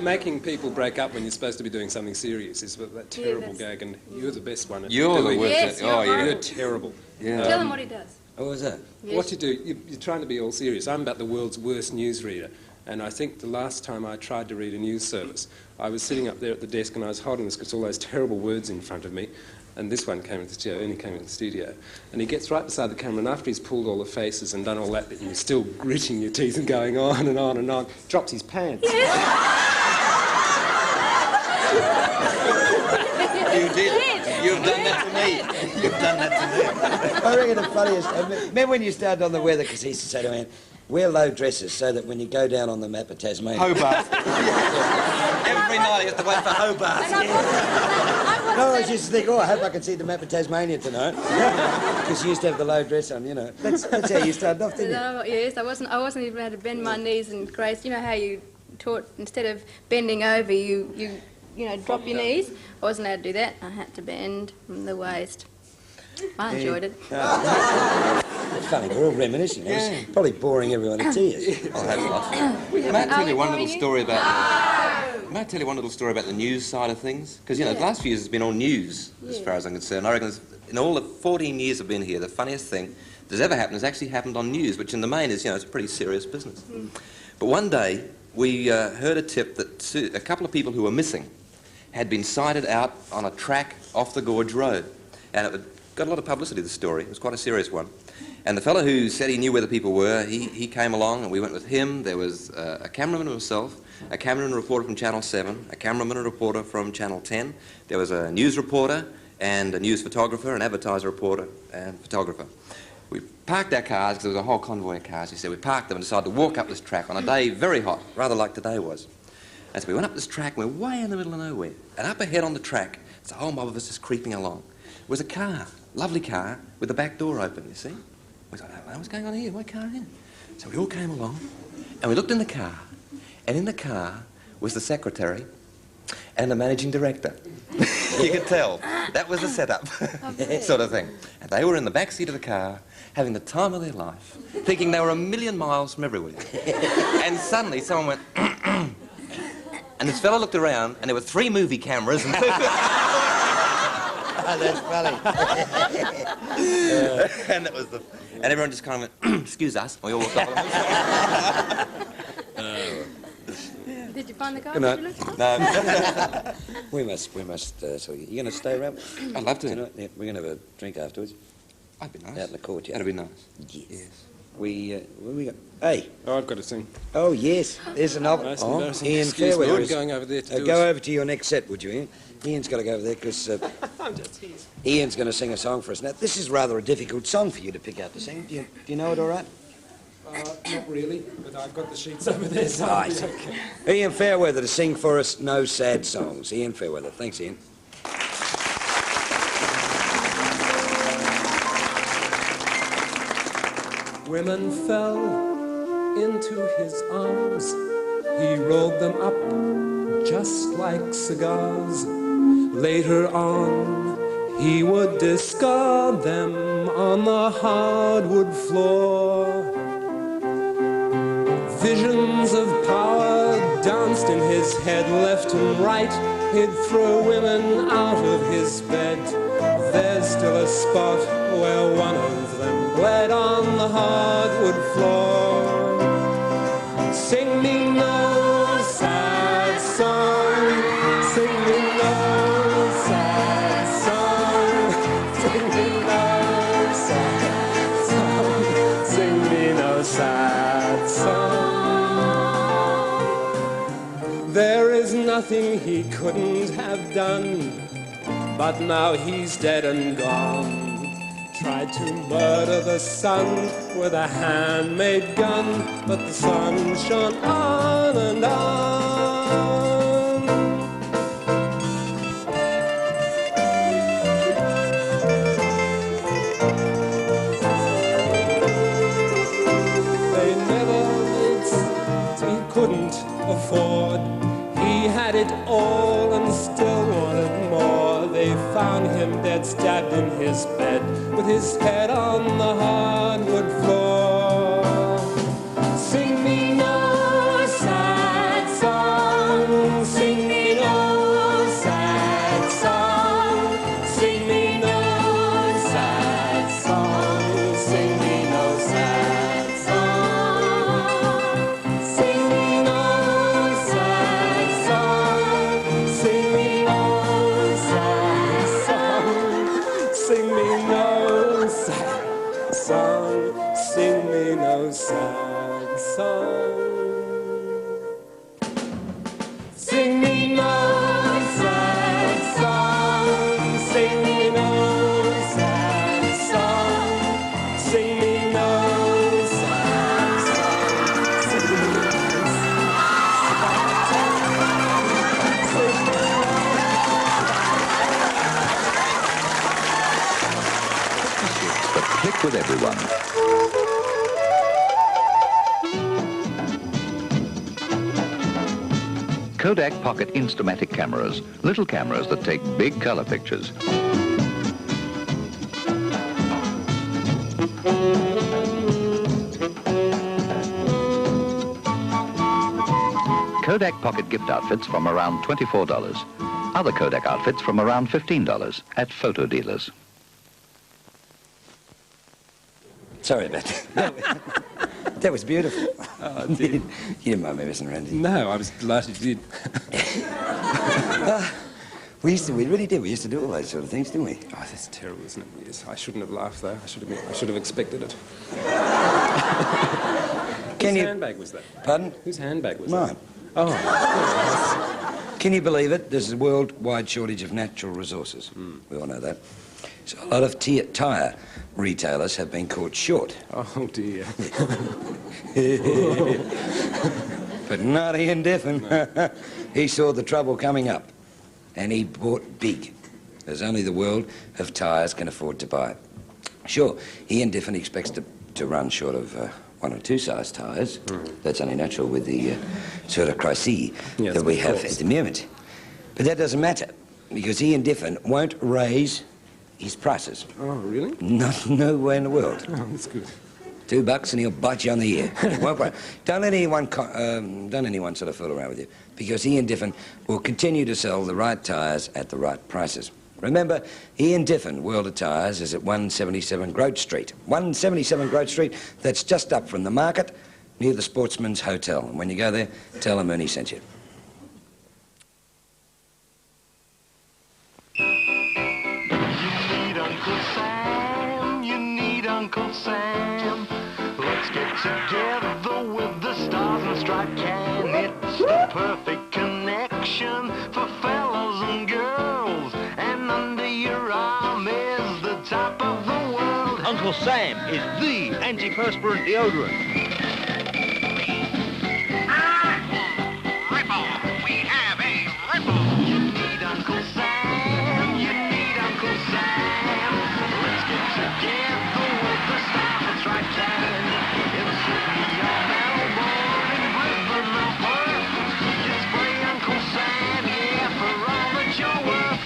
making people break up when you're supposed to be doing something serious is that terrible gag, and you're the best one at You're doing the worst. Yes, Oh, yeah. You're terrible. Yeah. Tell him what he does. What was that? Yes. What you do, you're trying to be all serious. I'm about the world's worst newsreader, and I think the last time I tried to read a news service, I was sitting up there at the desk and I was holding this because all those terrible words in front of me, and this one came into the studio, Ernie came into the studio, and he gets right beside the camera, and after he's pulled all the faces and done all that, and you're still gritting your teeth and going on and on and on, drops his pants. You did. You've done that to me. You've done that to me. I reckon the funniest. Remember when you started on the weather? Because he used to say to me, wear low dresses so that when you go down on the map of Tasmania. Hobart. Every night he has to wait for Hobart. No, I used to think, I hope I can see the map of Tasmania tonight. Because you used to have the low dress on, you know. That's how you started off, didn't you? No, yes, I wasn't even allowed to bend my knees and grace. You know how you taught instead of bending over, you drop your knees. I wasn't allowed to do that. I had to bend from the waist. I enjoyed it. It's funny, we're all reminiscing. It was probably boring everyone to tears. I hope not. May I tell you one little story about... May I tell you one little story about the news side of things? Because, you know, the last few years has been all news, as far as I'm concerned. I reckon in all the 14 years I've been here, the funniest thing that's ever happened has actually happened on news, which in the main is, you know, it's a pretty serious business. But one day, we heard a tip that a couple of people who were missing had been sighted out on a track off the Gorge Road. And it got a lot of publicity, the story. It was quite a serious one. And the fellow who said he knew where the people were, he came along and we went with him. There was a cameraman himself, a cameraman reporter from Channel 7, a cameraman and reporter from Channel 10. There was a news reporter and a news photographer, an advertiser reporter and photographer. We parked our cars, because there was a whole convoy of cars. He said we parked them and decided to walk up this track on a day very hot, rather like today was. And so we went up this track and we're way in the middle of nowhere. And up ahead on the track, there's a whole mob of us just creeping along. There was a car, lovely car, with the back door open, you see. We thought, oh, what's going on here? What car here? So we all came along and we looked in the car, and in the car was the secretary and the managing director. You could tell that was a setup sort of thing. And they were in the back seat of the car having the time of their life, thinking they were a million miles from everywhere. And suddenly someone went, and this fellow looked around and there were 3 movie cameras and 2... Oh, that's funny. And that was and everyone just kind of went, excuse us, and we all walked off. Did you find the guy? Good night. No. we must, so you're going to stay around? I'd love to. Yeah, we're going to have a drink afterwards. That'd be nice. Out in the courtyard. That'd be nice. Yes. What we got? Hey. Oh, I've got to sing. Oh, yes. There's an Most embarrassing. Ian Excuse me, Fairweather I'm is... going over there to do Go it. over to your next set, would you, Ian? Ian's got to go over there because I'm just here. Ian's going to sing a song for us. Now, this is rather a difficult song for you to pick out to sing. Do you know it all right? Not really, but I've got the sheets over there, so I I'll be see. okay. Ian Fairweather to sing for us No Sad Songs. Ian Fairweather. Thanks, Ian. Women fell into his arms. He rolled them up just like cigars. Later on, he would discard them on the hardwood floor. Visions of power danced in his head left and right. He'd throw women out of his bed. There's still a spot where one of them bled on the hardwood floor. Sing me no sad song. Sing me no sad song. Sing me no sad song. Sing me no sad song. There is nothing he couldn't have done, but now he's dead and gone. Tried to murder the sun with a handmade gun, but the sun shone on and on. They never, he couldn't afford. He had it all and still wanted more. They found him dead, stabbed in his bed, with his head on the hardwood floor. Sing me no sad song. Sing me no sad song. Sing me no sad song. Sing me no sad song. Sing me no sad song. Sing me no sad song. Sing me no sad song. Sing me no sad song. Sing me no sad song. Sing me no sad song. Sing me no sad song. Sing me no But click with everyone. Kodak Pocket Instamatic cameras, little cameras that take big color pictures. Kodak Pocket gift outfits from around $24. Other Kodak outfits from around $15 at photo dealers. Sorry about that. That was beautiful. Oh, you didn't mind me messing around, did you? No, I was delighted you did. We really did. We used to do all those sort of things, didn't we? Oh, that's terrible, isn't it? Yes, I shouldn't have laughed, though. I should have expected it. Whose handbag was that? Pardon? Whose handbag was Mine. that? Oh. Can you believe it? There's a worldwide shortage of natural resources. We all know that. So a lot of tyre retailers have been caught short. Oh, dear. But not Ian Diffin. No. He saw the trouble coming up, and he bought big, as only the world of tyres can afford to buy. Sure, Ian Diffin expects to run short of one or two size tyres. That's only natural with the sort of crisis that we have at the moment. But that doesn't matter, because Ian Diffin won't raise his prices. Oh, really? Nowhere in the world. Oh, that's good. $2 and he'll bite you on the ear. Don't let anyone sort of fool around with you, because Ian Diffin will continue to sell the right tyres at the right prices. Remember, Ian Diffin, World of Tyres, is at 177 Grote Street. 177 Grote Street, that's just up from the market, near the Sportsman's Hotel. And when you go there, tell him Ernie sent you. You need Uncle Sam. Let's I can. It's the perfect connection for fellas and girls. And under your arm is the top of the world. Uncle Sam is the antiperspirant deodorant. You need Uncle Sam, you need Uncle Sam. Let's get together with the style that's right can. In Sydney or Melbourne, in Brisbane or Perth, you spray Uncle Sam, yeah, for all that you're worth.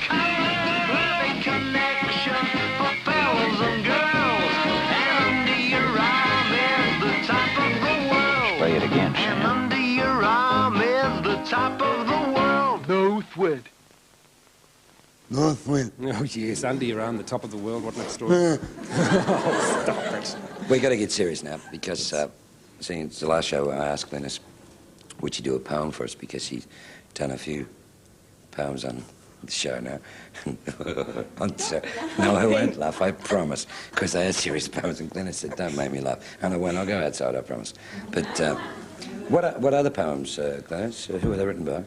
Perfect connection for fellas and girls. And under your arm is the top of the world. Play it again, And under your arm is the top of the world. Northward. Northward. Oh, yes, under your arm, the top of the world. What an extraordinary... Oh, stop it. We've got to get serious now, because seeing it's the last show, I asked Glennis, would she do a poem for us, because she's done a few poems on the show now. No, I won't laugh, I promise, because they are serious poems, and Glennis said, don't make me laugh. And I won't, I'll go outside, I promise. But what other poems, Glennis? Who are they written by?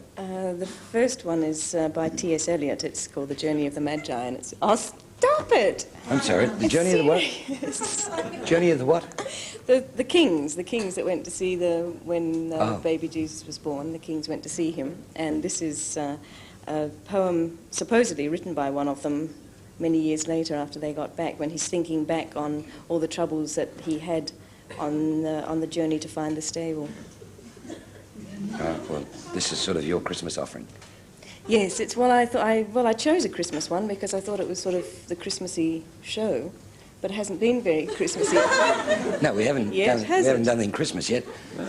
The first one is by T.S. Eliot. It's called The Journey of the Magi, and it's... Oh, stop it! I'm sorry, the Journey of the what? Journey of the what? The kings that went to see when baby Jesus was born. The kings went to see him, and this is a poem supposedly written by one of them many years later after they got back, when he's thinking back on all the troubles that he had on the journey to find the stable. Well, this is sort of your Christmas offering. Yes, it's I chose a Christmas one because I thought it was sort of the Christmassy show, but it hasn't been very Christmassy. No, we haven't Yet, done, has we haven't it? done anything Christmas yet.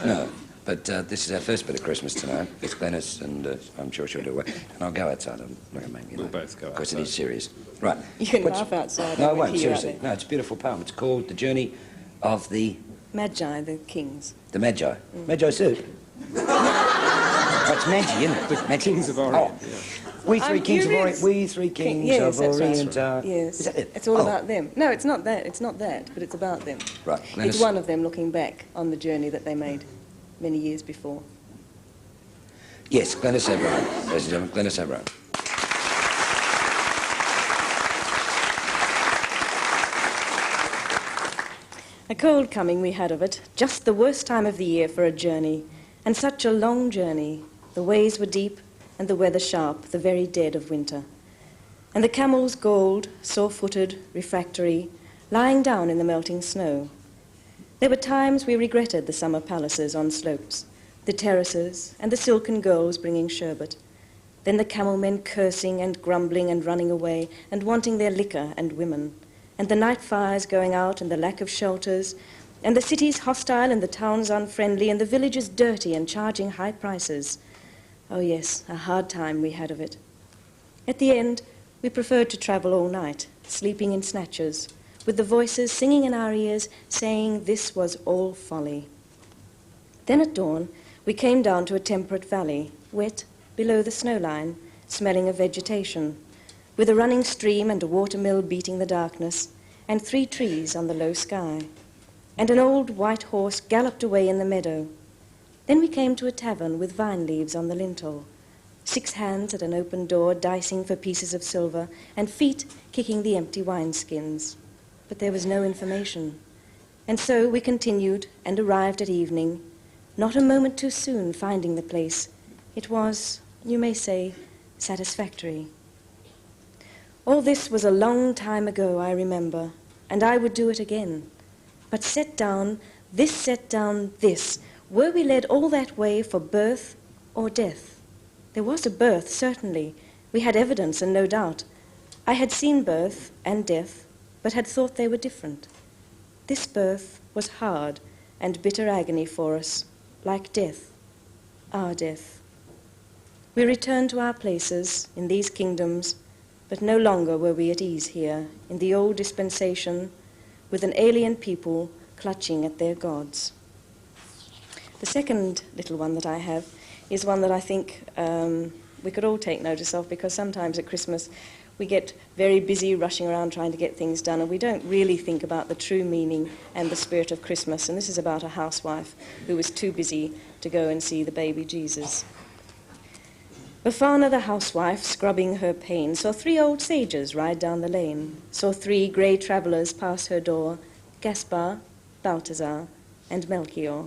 No. But this is our first bit of Christmas tonight. It's Glennis, and I'm sure she'll do well. And I'll go outside. I'm not going to make me laugh. We'll both go outside. Because it is serious. Right. You can laugh outside. No, I over won't, here, seriously. No, it's a beautiful poem. It's called The Journey of the... Magi, the kings. The Magi. Magi suit. Oh, it's Magi, isn't it? The Kings of Orient. Oh. Yeah. We three I'm kings of curious. Orient. We three kings Yes, of that's right. Orient. Yes, Is that it? it's all Oh. about them. No, it's not that. It's not that, but it's about them. Right. It's Glennis. one of them looking back on the journey that they made many years before. Yes, Glennis O'Brien. Ladies and gentlemen, Glennis O'Brien. A cold coming we had of it, just the worst time of the year for a journey, and such a long journey. The ways were deep and the weather sharp, the very dead of winter. And the camels gold, sore-footed, refractory, lying down in the melting snow. There were times we regretted the summer palaces on slopes, the terraces, and the silken girls bringing sherbet. Then the camel men cursing and grumbling and running away and wanting their liquor and women, and the night fires going out and the lack of shelters, and the cities hostile and the towns unfriendly, and the villages dirty and charging high prices. Oh yes, a hard time we had of it. At the end, we preferred to travel all night, sleeping in snatches, with the voices singing in our ears, saying this was all folly. Then at dawn, we came down to a temperate valley, wet, below the snow line, smelling of vegetation, with a running stream and a watermill beating the darkness, and 3 trees on the low sky. And an old white horse galloped away in the meadow. Then we came to a tavern with vine leaves on the lintel, 6 hands at an open door dicing for pieces of silver, and feet kicking the empty wineskins. But there was no information. And so we continued and arrived at evening, not a moment too soon finding the place. It was, you may say, satisfactory. All this was a long time ago, I remember, and I would do it again. But set down this, were we led all that way for birth or death? There was a birth, certainly. We had evidence and no doubt. I had seen birth and death, but had thought they were different. This birth was hard and bitter agony for us, like death, our death. We returned to our places in these kingdoms, but no longer were we at ease here, in the old dispensation, with an alien people clutching at their gods. The second little one that I have is one that I think we could all take notice of, because sometimes at Christmas we get very busy rushing around trying to get things done, and we don't really think about the true meaning and the spirit of Christmas. And this is about a housewife who was too busy to go and see the baby Jesus. Befana the housewife, scrubbing her pane, saw 3 old sages ride down the lane, saw 3 grey travellers pass her door, Gaspar, Balthazar, and Melchior.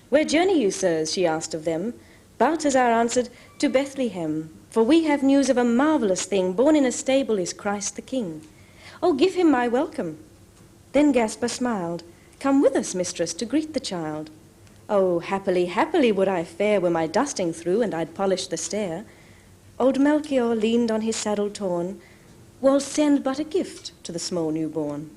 "Where journey you, sirs?" she asked of them. Balthazar answered, "To Bethlehem, for we have news of a marvellous thing. Born in a stable is Christ the King. Oh, give him my welcome." Then Gaspar smiled. "Come with us, mistress, to greet the child." "Oh, happily, happily would I fare, were my dusting through and I'd polish the stair." Old Melchior leaned on his saddle torn. "Well, send but a gift to the small newborn."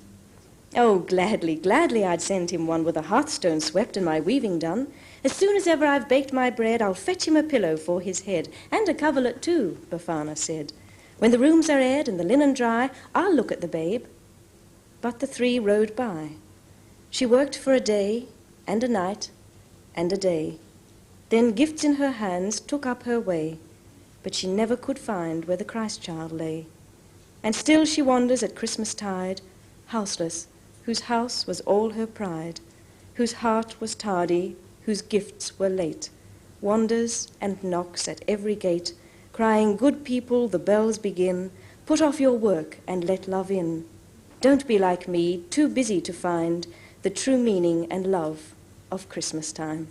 "Oh, gladly, gladly I'd send him one with a hearthstone swept and my weaving done. As soon as ever I've baked my bread, I'll fetch him a pillow for his head, and a coverlet too," Befana said. "When the rooms are aired and the linen dry, I'll look at the babe." But the 3 rode by. She worked for a day, and a night, and a day. Then gifts in her hands took up her way, but she never could find where the Christ child lay. And still she wanders at Christmas tide, houseless, whose house was all her pride, whose heart was tardy, whose gifts were late, wanders and knocks at every gate, crying, "Good people, the bells begin, put off your work and let love in. Don't be like me, too busy to find the true meaning and love of Christmas time."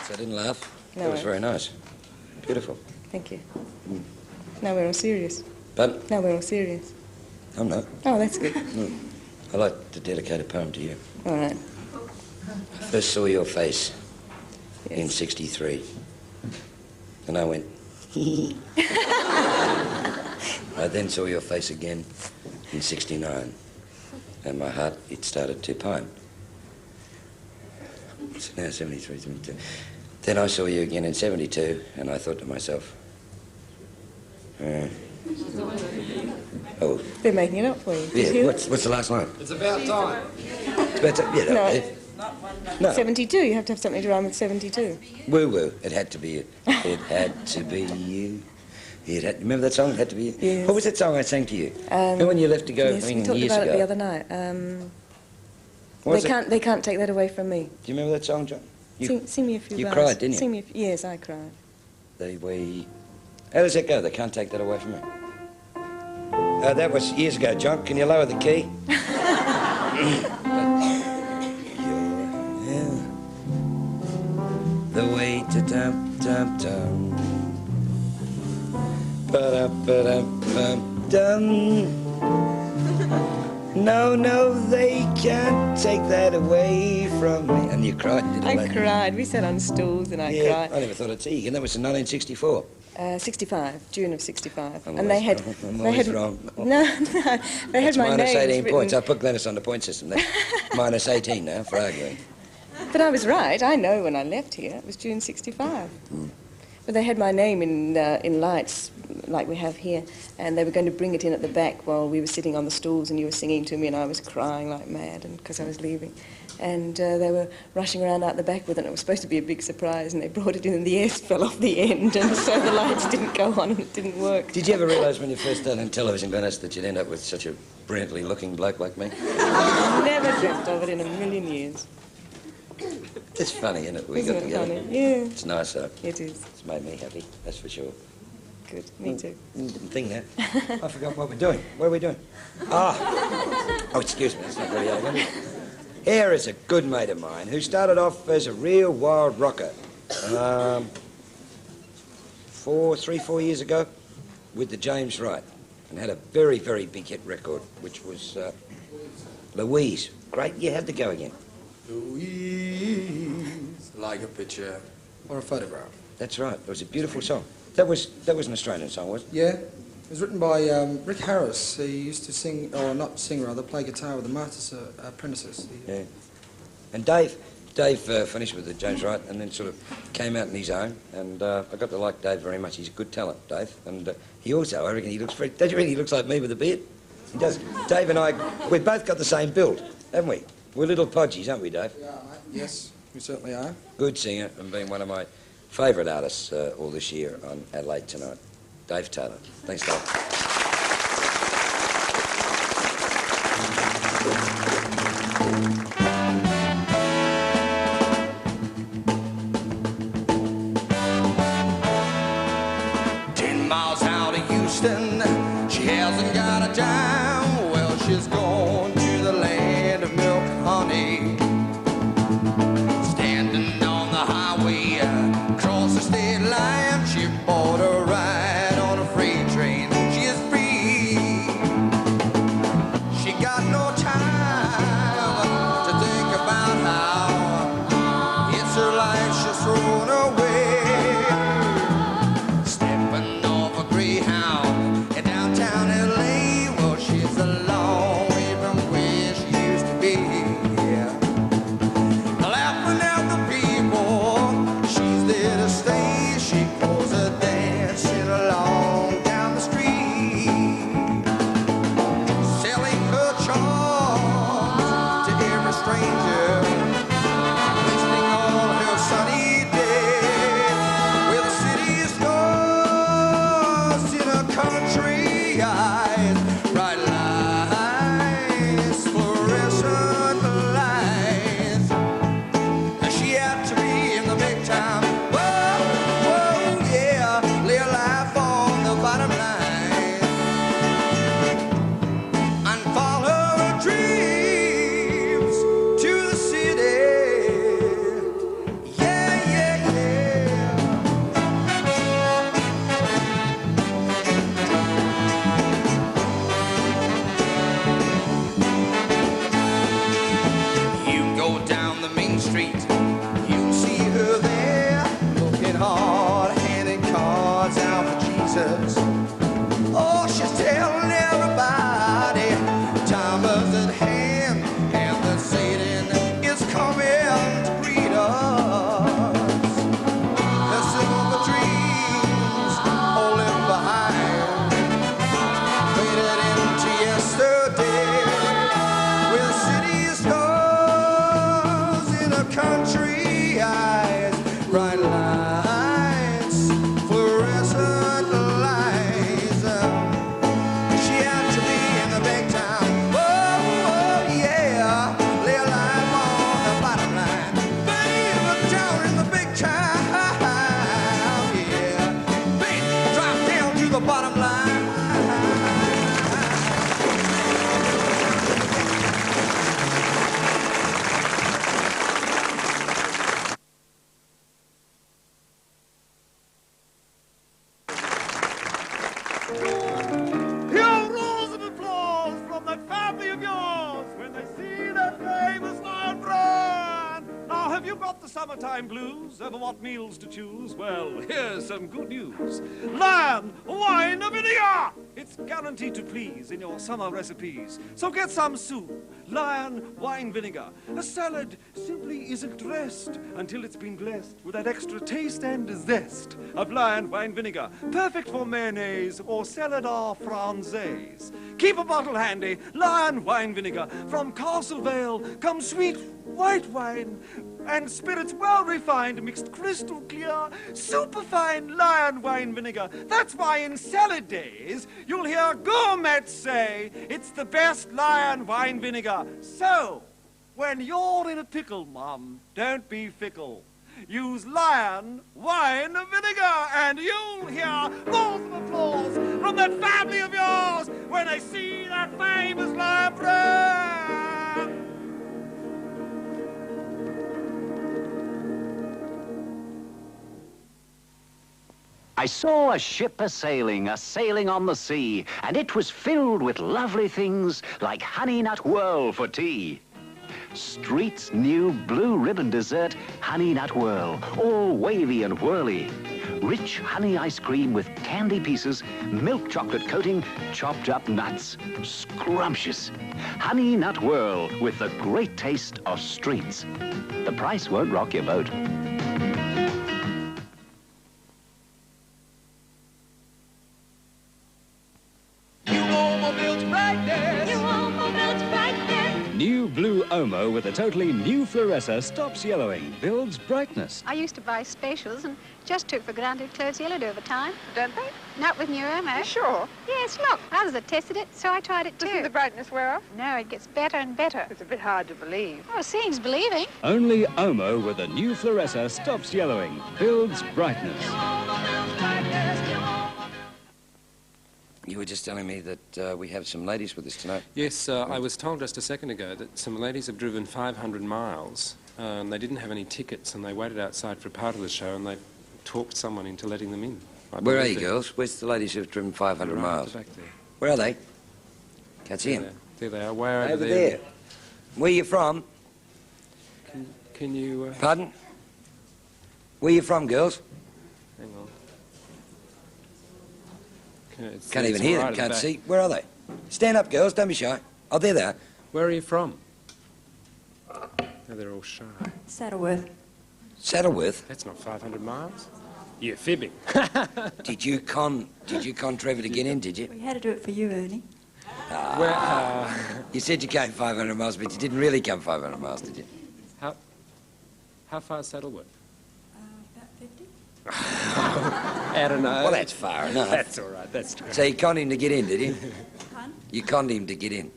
So I didn't laugh. No, That was very nice. Beautiful. Thank you. Now we're all serious. But Now we're all serious. I'm not. Oh, that's good. I'd like to dedicate a poem to you. All right. I first saw your face in '63, and I went, I then saw your face again in '69, and my heart, it started to pine. It's now 73, 72. Then I saw you again in '72, and I thought to myself, oh. They're making it up for you. Yeah, what's the last line? It's about time. It's about time. Yeah, No. No. 72, you have to have something to rhyme with 72. Woo-woo. It had to be you. It had to be you. Remember that song? It had to be you? Yes. What was that song I sang to you? Remember when you left to go Yes, we talked years about ago? it the other night. What was They can't take that away from me. Do you remember that song, John? Sing me a few You bars. cried, didn't you? Sing me yes, I cried. How does that go? They can't take that away from me. That was years ago, John. Can you lower the key? The way to dum dum dum. Ba-da-ba-dum-bum-dum. No, they can't take that away from me. And you cried, didn't you? I cried. We sat on stools and I cried. I never thought I'd see you. And that was in 1964. 65, June of 65. I'm And they had... always wrong. No, they had my minus name 18 written. points. I put Glennis on the point system. That's minus 18 now for arguing. But I was right. I know when I left here. It was June 65. But they had my name in lights, like we have here, and they were going to bring it in at the back while we were sitting on the stools and you were singing to me and I was crying like mad because I was leaving. And they were rushing around out the back with it, and it was supposed to be a big surprise, and they brought it in and the S fell off the end, and so the lights didn't go on and it didn't work. Did you ever realise when you first started on television, Glennis, that you'd end up with such a brilliantly looking bloke like me? Never dreamt of it in a million years. It's funny, isn't it? We Isn't got it together. funny? Yeah. It's nice, though. It is. It's made me happy, that's for sure. Good. Me too. Didn't think that. I forgot what we're doing. What are we doing? Oh, excuse me. That's not very elegant. Here is a good mate of mine who started off as a real wild rocker 4 years ago with the James Wright and had a very, very big hit record, which was Louise. Great. You had to go again. Louise, like a picture or a photograph. That's right. It was a beautiful song. That was an Australian song, wasn't it? Yeah. It was written by Rick Harris. He used to sing, or not sing rather, play guitar with the Master's Apprentices. Yeah. And Dave finished with the James Wright and then sort of came out on his own. And I got to like Dave very much. He's a good talent, Dave. And he also, I reckon he looks very... Don't you reckon he looks like me with a beard? He does. Dave and I, we've both got the same build. haven't we? We're little podgies, aren't we, Dave? We are, mate. Yes, we certainly are. Good singer and been one of my favourite artists all this year on Adelaide Tonight. Dave Taylor. Thanks, Dave. 10 miles out of Houston, she hasn't got a dime. Well, she's gone to the land of milk and honey. Standing on the highway, across the state line, she bought a ride on a freight train. She is free. She got no time to think about how it's her life she's thrown away. Stepping off a Greyhound in downtown LA. Well, she's a long way from where she used to be. Yeah. Laughing at the people, she's there to stay. She goes a dancing along down the street, selling her charms to every stranger, wasting all her sunny day. Where the city stars in a country eyes, bright lights, fluorescent lights. She had to be in the big time. Whoa, whoa, yeah, live life on the bottom line and follow her dreams to the city. Yeah, yeah, yeah. You go down the main street, you see her there, looking hard, handing cards out for Jesus. Oh, she's telling everybody time is at hand, and that Satan is coming to greet us. The silver dreams all left behind faded into yesterday. Where the city stars in a country eyes, bright lights, fluorescent lights. She had to be in the big time. Oh, yeah, live life on the bottom line. Baby, down in the big time, yeah. Baby, drop down to the bottom line. Hear roars of applause from that family of yours when they see that famous lion run. Now, have you got the summertime blues over what meals to choose? Well, here's some good news. Lion wine vinegar! It's guaranteed to please in your summer recipes. So get some soup, lion wine vinegar. A salad simply isn't dressed until it's been blessed with that extra taste and zest of lion wine vinegar. Perfect for mayonnaise or salad à française. Keep a bottle handy, lion wine vinegar. From Castlevale comes sweet white wine and spirits well refined, mixed crystal clear, superfine lion wine vinegar. That's why in salad days you'll hear gourmets say it's the best lion wine vinegar. So, when you're in a pickle, Mum, don't be fickle. Use lion wine vinegar and you'll hear roars of applause from that family of yours when they see that famous lion brand. I saw a ship a-sailing on the sea, and it was filled with lovely things like honey nut whirl for tea. Street's new blue ribbon dessert, honey nut whirl, all wavy and whirly. Rich honey ice cream with candy pieces, milk chocolate coating, chopped up nuts. Scrumptious. Honey nut whirl with the great taste of streets. The price won't rock your boat. New blue Omo with a totally new fluorescer stops yellowing, builds brightness. I used to buy specials and just took for granted clothes yellowed over time. Don't they? Not with new Omo. Sure? Yes, look. Others had tested it, so I tried it too. Doesn't the brightness wear off? No, it gets better and better. It's a bit hard to believe. Oh, seeing's believing. Only Omo with a new fluorescer stops yellowing, builds brightness. You were just telling me that we have some ladies with us tonight. Yes, I was told just a second ago that some ladies have driven 500 miles and they didn't have any tickets and they waited outside for part of the show and they talked someone into letting them in. Where are you, girls? Where's the ladies who've driven 500 miles? Back there. Where are they? Can't see them. There they are, way over Over there. there. Where you from? Can you... Pardon? Where you from, girls? Hang on. Can't even hear them, can't see. Where are they? Stand up, girls, don't be shy. Oh, there they are. Where are you from? Oh, they're all shy. Saddleworth. Saddleworth? That's not 500 miles. You're fibbing. Did you con Trevor to get in, did you? We had to do it for you, Ernie. You said you came 500 miles, but you didn't really come 500 miles, did you? How far is Saddleworth? About 50. I don't know. Well, that's far enough. That's all right, that's true. So you conned him to get in, did you? Pardon? You conned him to get in?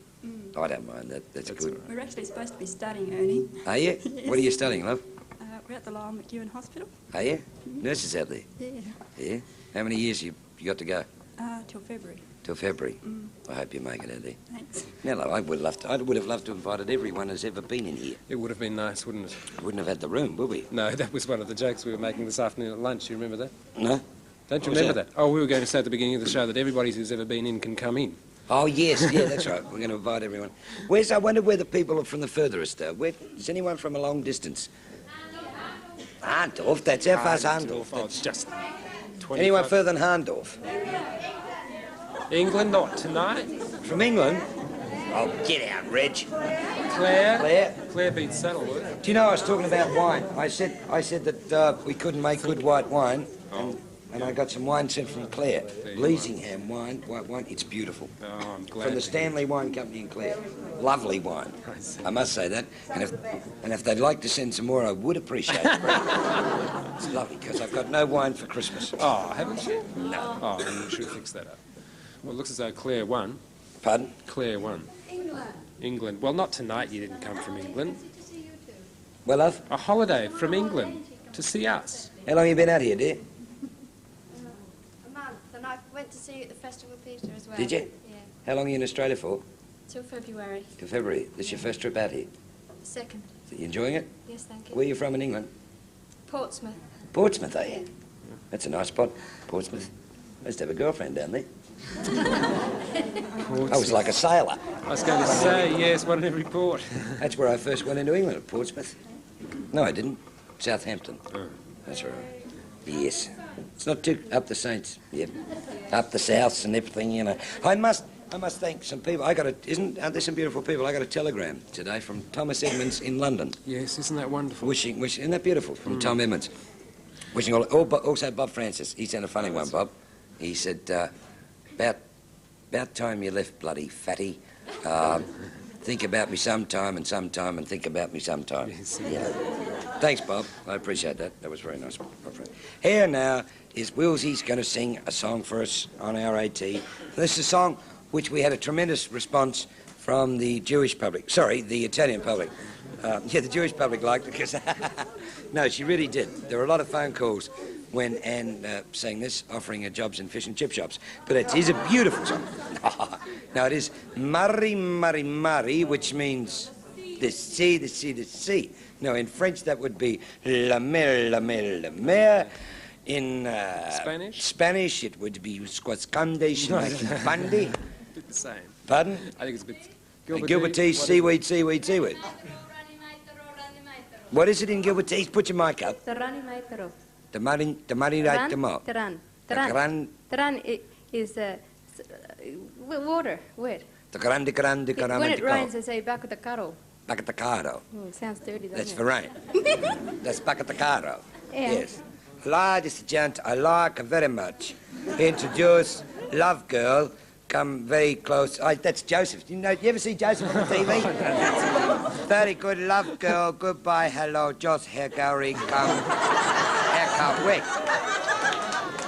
I don't mind that. That's good. We're actually supposed to be studying, Ernie. Are you? Yes. What are you studying, love? We're at the Lyell McEwen Hospital. Are you? Nurses out there? Yeah. Yeah? How many years you got to go? Till February. Till February? I hope you make it out there. Thanks. Now, love, I would have loved to have invited everyone who's ever been in here. It would have been nice, wouldn't it? We wouldn't have had the room, would we? No, that was one of the jokes we were making this afternoon at lunch. You remember that? No. Don't you What was remember that? Oh, we were going to say at the beginning of the show that everybody who's ever been in can come in. Oh, yes, yeah, that's right. We're going to invite everyone. I wonder where the people are from the furthest. Is anyone from a long distance? Hahndorf, that's how far's Hahndorf? Oh, it's just 25. Anyone further than Hahndorf? England, not tonight. From England? Oh, get out, Reg. Claire beats Saddleworth. Do you know I was talking about wine? I said that we couldn't make good white wine, and I got some wine sent from Claire. Leasingham wine, white wine. It's beautiful. Oh, I'm glad. From the Stanley Wine Company in Clare. Lovely wine. I must say that. And if they'd like to send some more, I would appreciate it. It's lovely because I've got no wine for Christmas. Oh, haven't you? No. Oh, then we should fix that up. Well, it looks as though Claire won. Pardon? Claire won. England. Well, not tonight. You didn't come from England. Well, love? A holiday from England to see us. How long have you been out here, dear? A month, and I went to see you at the Festival Theatre as well. Did you? Yeah. How long are you in Australia for? Till February. Till February. This is your first trip out here? Second. Are you enjoying it? Yes, thank you. Where are you from in England? Portsmouth. Portsmouth, are you? That's a nice spot, Portsmouth. I used to have a girlfriend down there. I was like a sailor. I was going to say, yes, one in every port. That's where I first went into England, at Portsmouth. No, I didn't. Southampton. Oh. That's right. Yes. It's not too up the Saints. Yep. Up the Souths and everything, you know. I must thank some people. aren't there some beautiful people? I got a telegram today from Thomas Edmonds in London. Yes, isn't that wonderful? Wishing, isn't that beautiful? From Tom Edmonds. Wishing also Bob Francis. He sent a funny one, Bob. He said, about time you left, bloody fatty. Think about me sometime and think about me sometime. Yes. Yeah. Thanks, Bob. I appreciate that. That was very nice, Bob. Here now is Willsy's going to sing a song for us on our AT. This is a song which we had a tremendous response from the Jewish public. Sorry, the Italian public. Yeah, the Jewish public liked it because... No, she really did. There were a lot of phone calls when Anne sang this, offering her jobs in fish and chip shops. But it is a beautiful song. Now, it is Mari, Mari, Mari, which means the sea, the sea, the sea. No, in French, that would be La mer, la mer, la mer. In Spanish, it would be Squascande, Shimaki, Bit the same. Pardon? I think it's a bit... Gilbertese, seaweed, seaweed, seaweed. What is it in Gilbertese? Put your mic up. Terani maitero. The marinate the mo. Teran is water, wet. The grande, grande, grande. When it rains, they say back at the caro. Back at the caro. Oh, sounds dirty, doesn't That's it? for rain. That's back at the caro. Yeah. Yes. Ladies and gent, I like very much. Introduce Love Girl. Come very close. That's Joseph. You ever see Joseph on the TV? Very good, love girl, goodbye, hello, just here, Gary, come. Haircut, wait.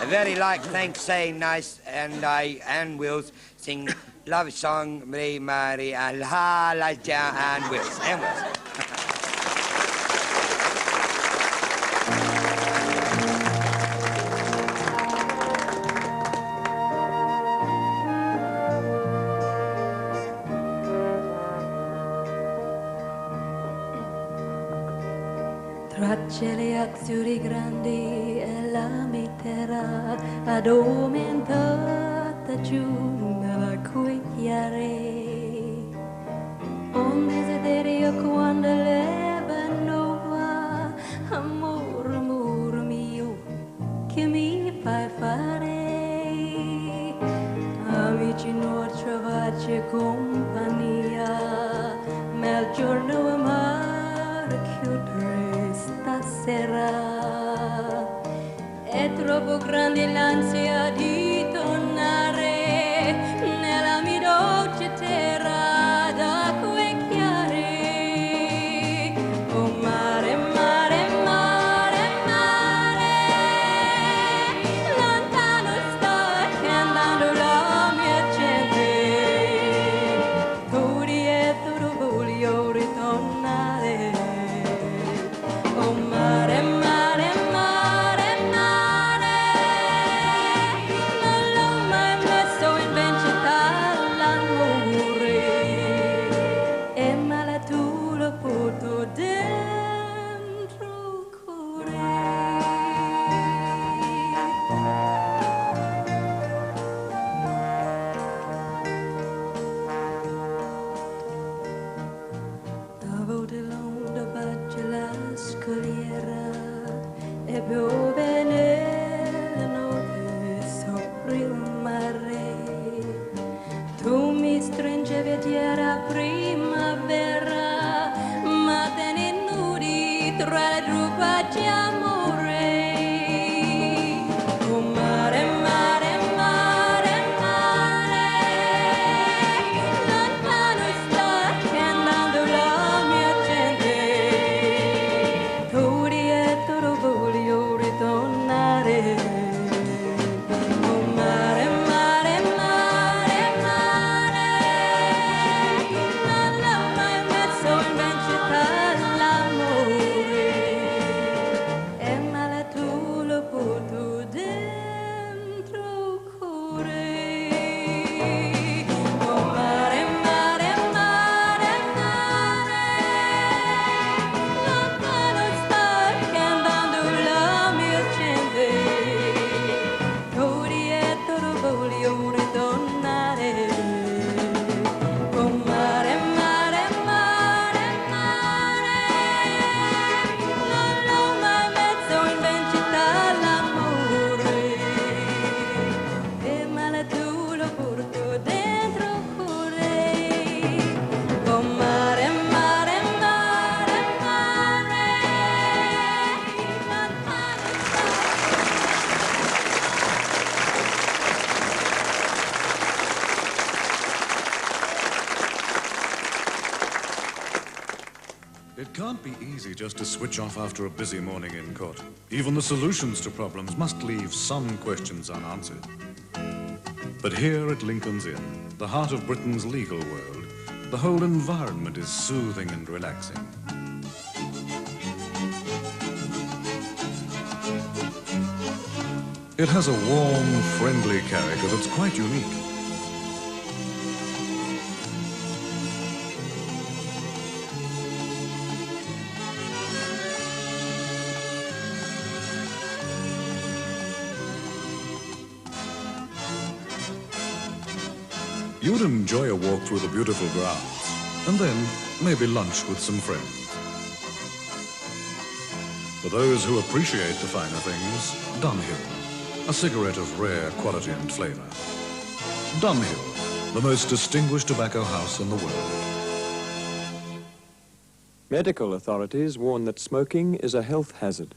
I very like, thanks, say nice, and Wills sing love song, me, Mary, and ha, la, ja, and Wills, and Wills. Tracce le azioni grandi e la metterà ad aumentata giù nella cucchiare. Un desiderio quando levano va, amore, amore mio, che mi fai fare? Amici non trovarci compagnia, ma il giorno amaro chiudere stasera. È troppo grande l'ansia di tornare nella mia dolce terra d'acqua chiare. Oh mare, mare, mare, mare, lontano sta andando la mia gente. Tu dietro voglio ritornare. Oh mare, mare, mare, mare, non l'ho mai messo in vendita l'amore, e male tu lo porto dentro il cuore. A volte l'onda bacia la scogliera e piove nella notte sopra il mare. Tu mi stringevi a terra primavera, ma te ne nudi tra le drupa di amore. Oh mare, mare, mare, mare, lontano sta andando la mia gente. Tu dietro voglio ritornare. Oh mare, mare, mare, mare, non l'ho mai messo in vendita l'amore, e male tu lo porto dentro il cuore. Oh mare, mare, mare, mare, lontano sta andando la mia gente. Tu dietro voglio ritornare. Oh mare, mare, mare, mare, non l'ho mai messo in vendita l'amore, e male tu lo porto dentro il cuore. Oh mare, mare, mare, mare, It can't be easy just to switch off after a busy morning in court. Even the solutions to problems must leave some questions unanswered. But here at Lincoln's Inn, the heart of Britain's legal world, the whole environment is soothing and relaxing. It has a warm, friendly character that's quite unique. You'd enjoy a walk through the beautiful grounds, and then maybe lunch with some friends. For those who appreciate the finer things, Dunhill, a cigarette of rare quality and flavor. Dunhill, the most distinguished tobacco house in the world. Medical authorities warn that smoking is a health hazard.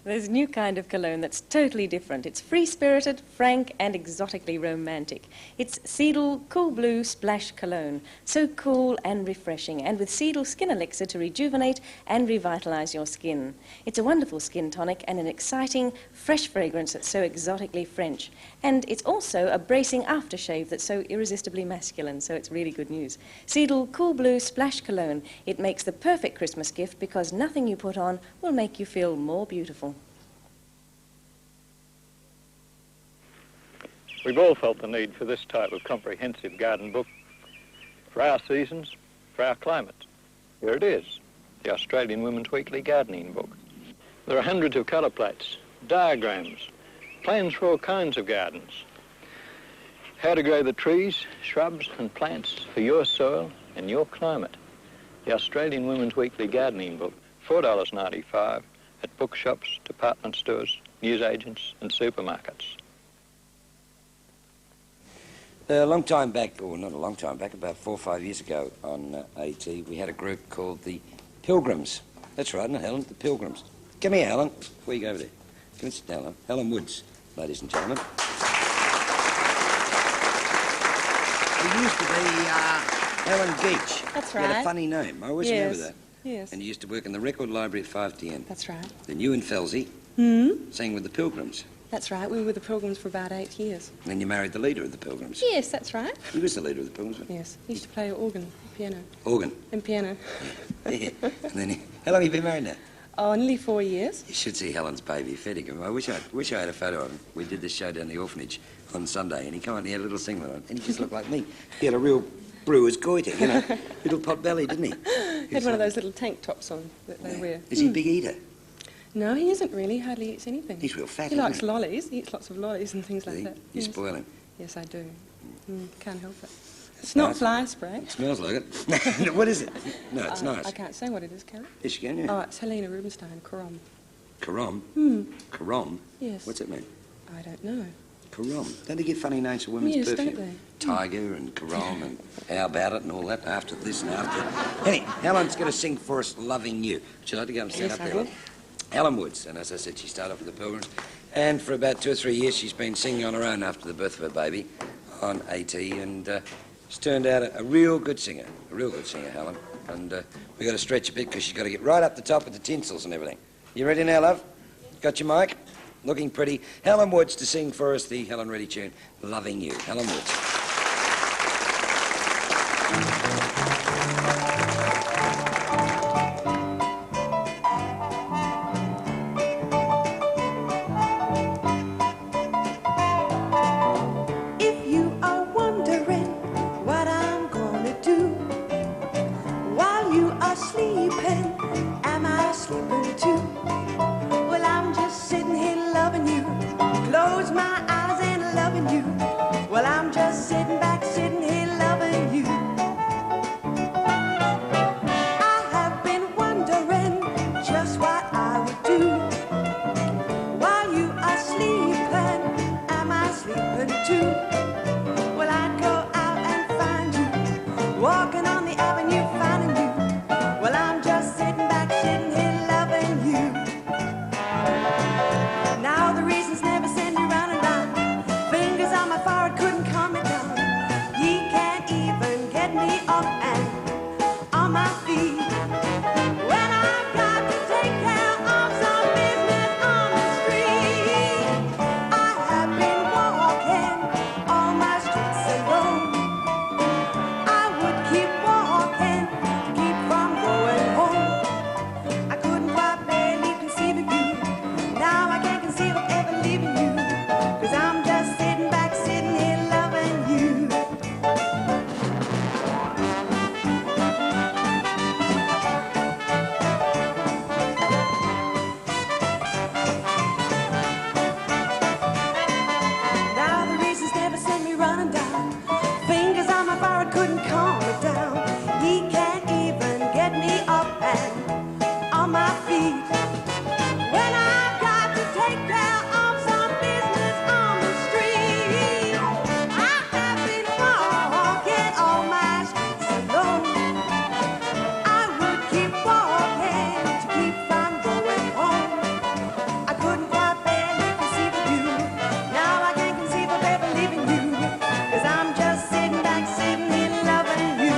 There's a new kind of cologne that's totally different. It's free-spirited, frank, and exotically romantic. It's Seidel Cool Blue Splash Cologne. So cool and refreshing, and with Seidel Skin Elixir to rejuvenate and revitalize your skin. It's a wonderful skin tonic and an exciting, fresh fragrance that's so exotically French. And it's also a bracing aftershave that's so irresistibly masculine, so it's really good news. Seidel Cool Blue Splash Cologne. It makes the perfect Christmas gift because nothing you put on will make you feel more beautiful. We've all felt the need for this type of comprehensive garden book for our seasons, for our climate. Here it is, the Australian Women's Weekly Gardening Book. There are hundreds of colour plates, diagrams, plans for all kinds of gardens, how to grow the trees, shrubs and plants for your soil and your climate. The Australian Women's Weekly Gardening Book, $4.95 at bookshops, department stores, newsagents and supermarkets. A long time back, or not a long time back, about 4 or 5 years ago on AT, we had a group called the Pilgrims. That's right, not Helen, the Pilgrims. Come here, Helen, before you go over there. Come and sit down, Helen. Helen Woods, ladies and gentlemen. He used to be Helen Geach. That's He had a right. funny name. I always Yes. remember that. Yes. And he used to work in the record library at 5TN. That's right. Then you and Felsey Hmm? sang with the Pilgrims. That's right. We were with the Pilgrims for about 8 years. And then you married the leader of the Pilgrims. Yes, that's right. He was the leader of the Pilgrims. wasn't Yes. He used to play organ, piano. he? Organ. And piano. Yeah. And then how long have you been married now? Oh, nearly 4 years. You should see Helen's baby, Fettig. I wish I had a photo of him. We did this show down the orphanage on Sunday, and he came on and he had a little singlet on, and he just looked like me. He had a real brewer's goiter, you know, little pot belly, didn't he? He had one of those little tank tops on that they wear. Is he a big eater? No, he isn't really. Hardly eats anything. He's real fat, He isn't likes he? lollies. He eats lots of lollies and things like See? that. You Yes. spoil him. Yes, I do. Can't help it. It's It's not nice. fly spray. It smells like it. What is it? No, it's nice. I can't say what it is, can I? Yes, you can, yeah. Oh, it's Helena Rubinstein, Corom. Karom? Hmm. Karom? Yes. What's it mean? I don't know. Karom. Don't they give funny names for women's Yes, perfume? don't they? Tiger and Karom and how about it and all that after this and after that. Anyway, Helen's going to sing for us Loving You. Would you like to go and stand Yes, up I there? will. Helen? Helen Woods, and as I said, she started off with the Pilgrims, and for about 2 or 3 years she's been singing on her own after the birth of her baby on AT, and she's turned out a real good singer, Helen. And we've got to stretch a bit because she's got to get right up the top with the tinsels and everything. You ready now, love? Got your mic? Looking pretty. Helen Woods to sing for us the Helen Reddy tune, Loving You. Helen Woods. If you are wondering what I'm gonna do while you are sleeping, am I sleeping too? Well, I'm just sitting here loving you. Close my eyes and loving you. Well, I'm just sitting back, sitting here loving you. I have been wondering just what I would do while you are sleeping. Am I sleeping too? Well, I'd go out and find you, walking on the avenue, finding you. Well, I'm just sitting back, sitting here loving you. Now the reasons never send me round and round. Fingers on my forehead couldn't calm me down. He can't even get me up and on my feet. When I've got to take care of some business on the street, I have been walking all my streets alone. I would keep walking to keep from going home. I couldn't quite barely conceive of you. Now I can't conceive of ever leaving you. 'Cause I'm just sitting back, sitting here loving you. leaving you, 'cause I'm just sitting back, sitting here loving you.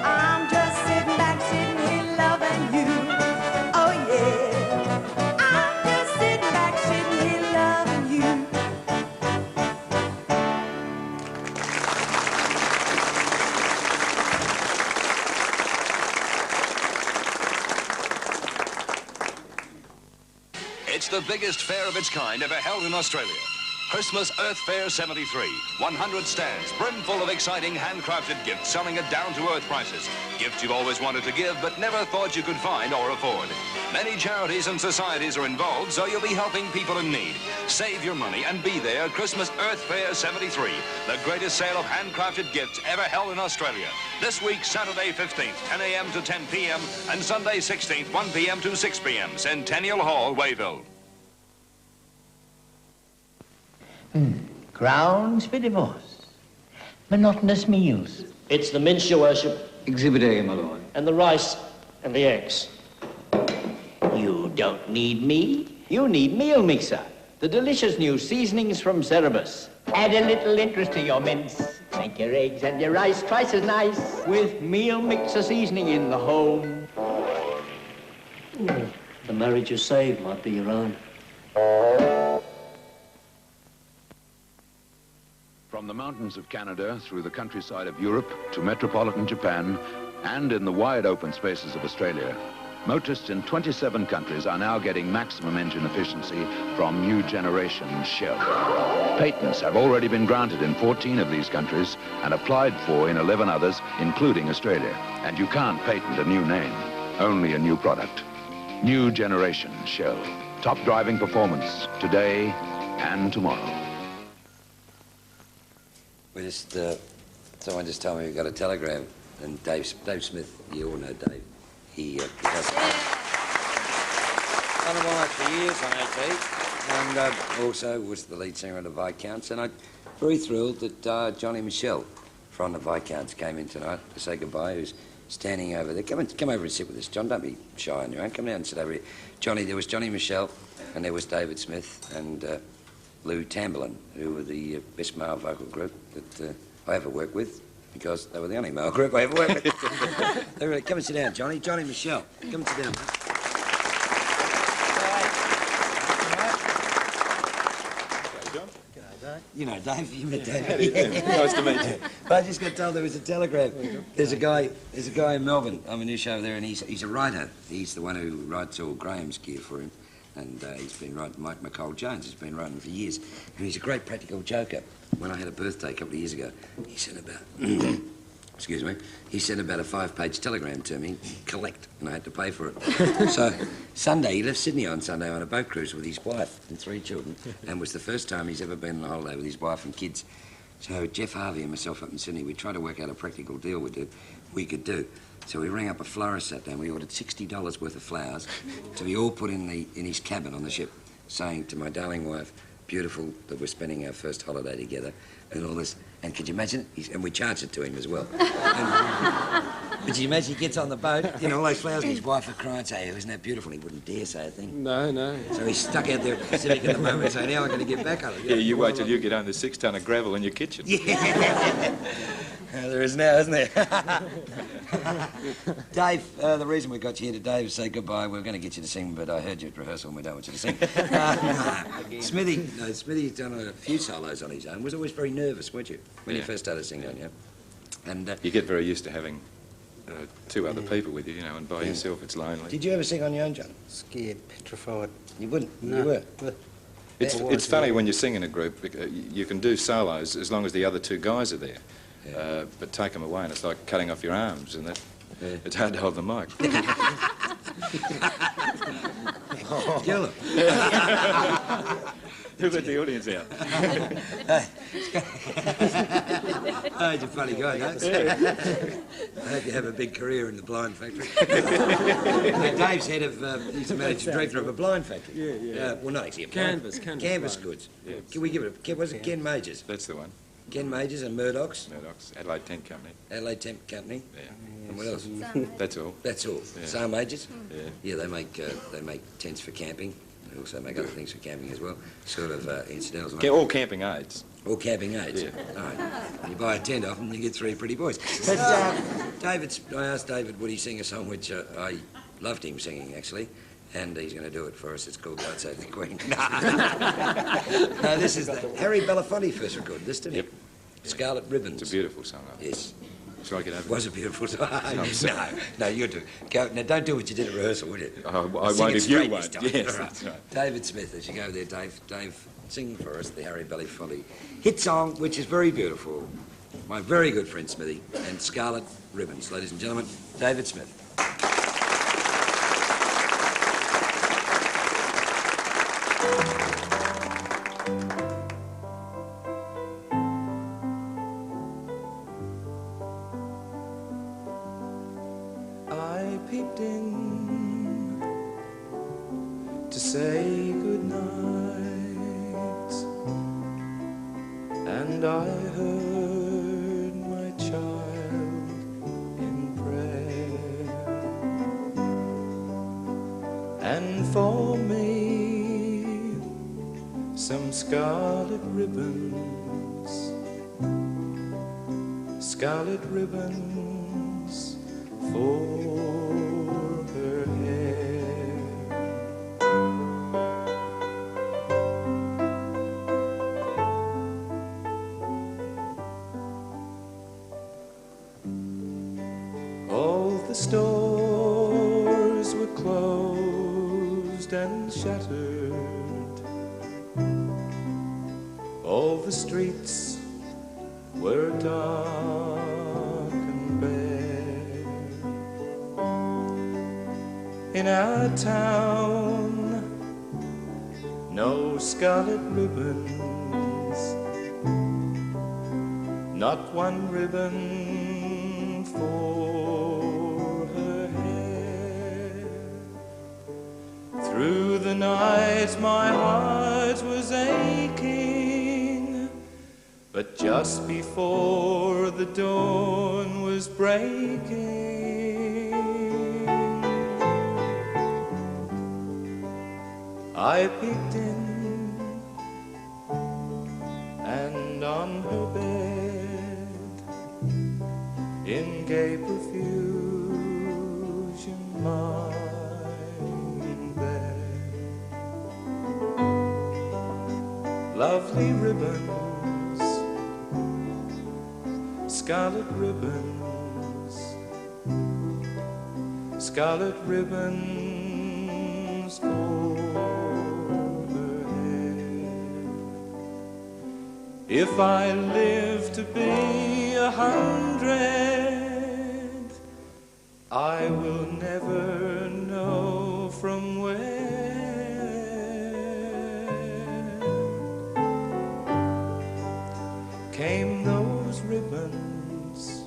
I'm just sitting back, sitting here loving you. Oh yeah, I'm just sitting back, sitting here loving you. It's the biggest fair of its kind ever held in Australia. Christmas Earth Fair 73. 100 stands, brimful of exciting handcrafted gifts selling at down-to-earth prices. Gifts you've always wanted to give but never thought you could find or afford. Many charities and societies are involved, so you'll be helping people in need. Save your money and be there at Christmas Earth Fair 73. The greatest sale of handcrafted gifts ever held in Australia. This week, Saturday 15th, 10 a.m. to 10 p.m. and Sunday 16th, 1 p.m. to 6 p.m. Centennial Hall, Wayville. Grounds for divorce. Monotonous meals. It's the mince, your worship. Exhibit A, my lord. And the rice and the eggs. You don't need me. You need Meal Mixer. The delicious new seasonings from Cerebus. Add a little interest to your mince. Make your eggs and your rice twice as nice with Meal Mixer seasoning in the home. The marriage you saved might be your own. From the mountains of Canada through the countryside of Europe to metropolitan Japan and in the wide open spaces of Australia, motorists in 27 countries are now getting maximum engine efficiency from new generation Shell. Patents have already been granted in 14 of these countries and applied for in 11 others, including Australia. And you can't patent a new name, only a new product. New generation Shell. Top driving performance today and tomorrow. We just, someone just told me we got a telegram, and Dave Smith, you all know Dave. He does done a while for years on AT, and also was the lead singer of the Viscounts, and I'm very thrilled that Johnny Michel from the Viscounts came in tonight to say goodbye, who's standing over there. Come over and sit with us, John. Don't be shy on your own. Come down and sit over here. Johnny, there was Johnny Michel, and there was David Smith, and Lou Tamberlin, who were the best male vocal group that I ever worked with, because they were the only male group I ever worked with. They really, come and sit down, Johnny. Johnny Michel, come and sit down, mate. You know Dave, you met Dave. Nice to meet you. But I just got told there was a telegram. There's a guy in Melbourne. I'm a new show there, and he's a writer. He's the one who writes all Graham's gear for him. And he's been writing, Mike McCall Jones has been writing for years. And he's a great practical joker. When I had a birthday a couple of years ago, he sent about, excuse me, he sent about a 5-page telegram to me, collect, and I had to pay for it. So Sunday, he left Sydney on Sunday on a boat cruise with his wife and 3 children, and was the first time he's ever been on a holiday with his wife and kids. So Jeff Harvey and myself up in Sydney, we tried to work out a practical deal we could do. So we rang up a florist that day and we ordered $60 worth of flowers to be all put in his cabin on the ship, saying to my darling wife, beautiful, that we're spending our first holiday together and all this. And could you imagine? And we charged it to him as well. But you imagine he gets on the boat, you know, all those flowers, and his wife would cry and say, oh, isn't that beautiful? He wouldn't dare say a thing. No. So he's stuck out there at the Pacific at the moment saying, now I'm going to get back on it. Yeah, you wait till you get home, there's 6 ton of gravel in your kitchen. Yeah. There is now, isn't there? Dave, the reason we got you here today was to say goodbye. We were going to get you to sing, but I heard you at rehearsal and we don't want you to sing. Smithy's done a few solos on his own. Was always very nervous, weren't you, when you first started singing on you? And you get very used to having 2 other people with you, you know, and by yourself it's lonely. Did you ever sing on your own, John? Scared, petrified. You wouldn't? No. You were? It's funny when you sing in a group, you can do solos as long as the other 2 guys are there. Yeah. But take them away and it's like cutting off your arms, and it's hard to hold the mic. Kill him. Who let the audience out? Oh, he's a funny guy, no? I hope you have a big career in the blind factory. Dave's head of, he's the managing director of a blind factory. Yeah. Well, not actually a blind Canvas goods. Yeah. Can we give it was it Ken Majors? That's the one. Ken Majors and Murdoch's? Murdoch's, Adelaide Tent Company. Adelaide Tent Company? Yeah. And what else? That's all. That's all. Yeah. Sar Majors? Yeah. Yeah, they make tents for camping. We also make other things for camping as well, sort of incidentals. All camping aids. All camping aids. Yeah. All right. You buy a tent off them, you get 3 pretty boys. But I asked David would he sing a song which I loved him singing, actually, and he's going to do it for us. It's called God Save the Queen. No, this is the Harry Belafonte first recorded this, didn't he? Yep. Scarlet Ribbons. It's a beautiful song. Yes. Shall I get over? It was a beautiful song. No, no, you do. Go, now, don't do what you did at rehearsal, will you? I won't Sing it if you straight won't. this time. Yes, All right. that's right. David Smith, as you go there, Dave, sing for us the Harry Belafonte hit song, which is very beautiful. My very good friend Smithy and Scarlet Ribbons. Ladies and gentlemen, David Smith. I peeped in to say good night, and I heard my child in prayer, and for me some scarlet ribbons, for her hair. All the stores were closed and shuttered. All the streets were dark and bare. In our town, no scarlet ribbons, not one ribbon for her hair. Through the night my heart was aching, but just before the dawn was breaking, I peeked in, and on her bed, in gay profusion, lying there, lovely ribbons, scarlet ribbons, scarlet ribbons for her hair. If I live to be 100, I will never know from where came those ribbons,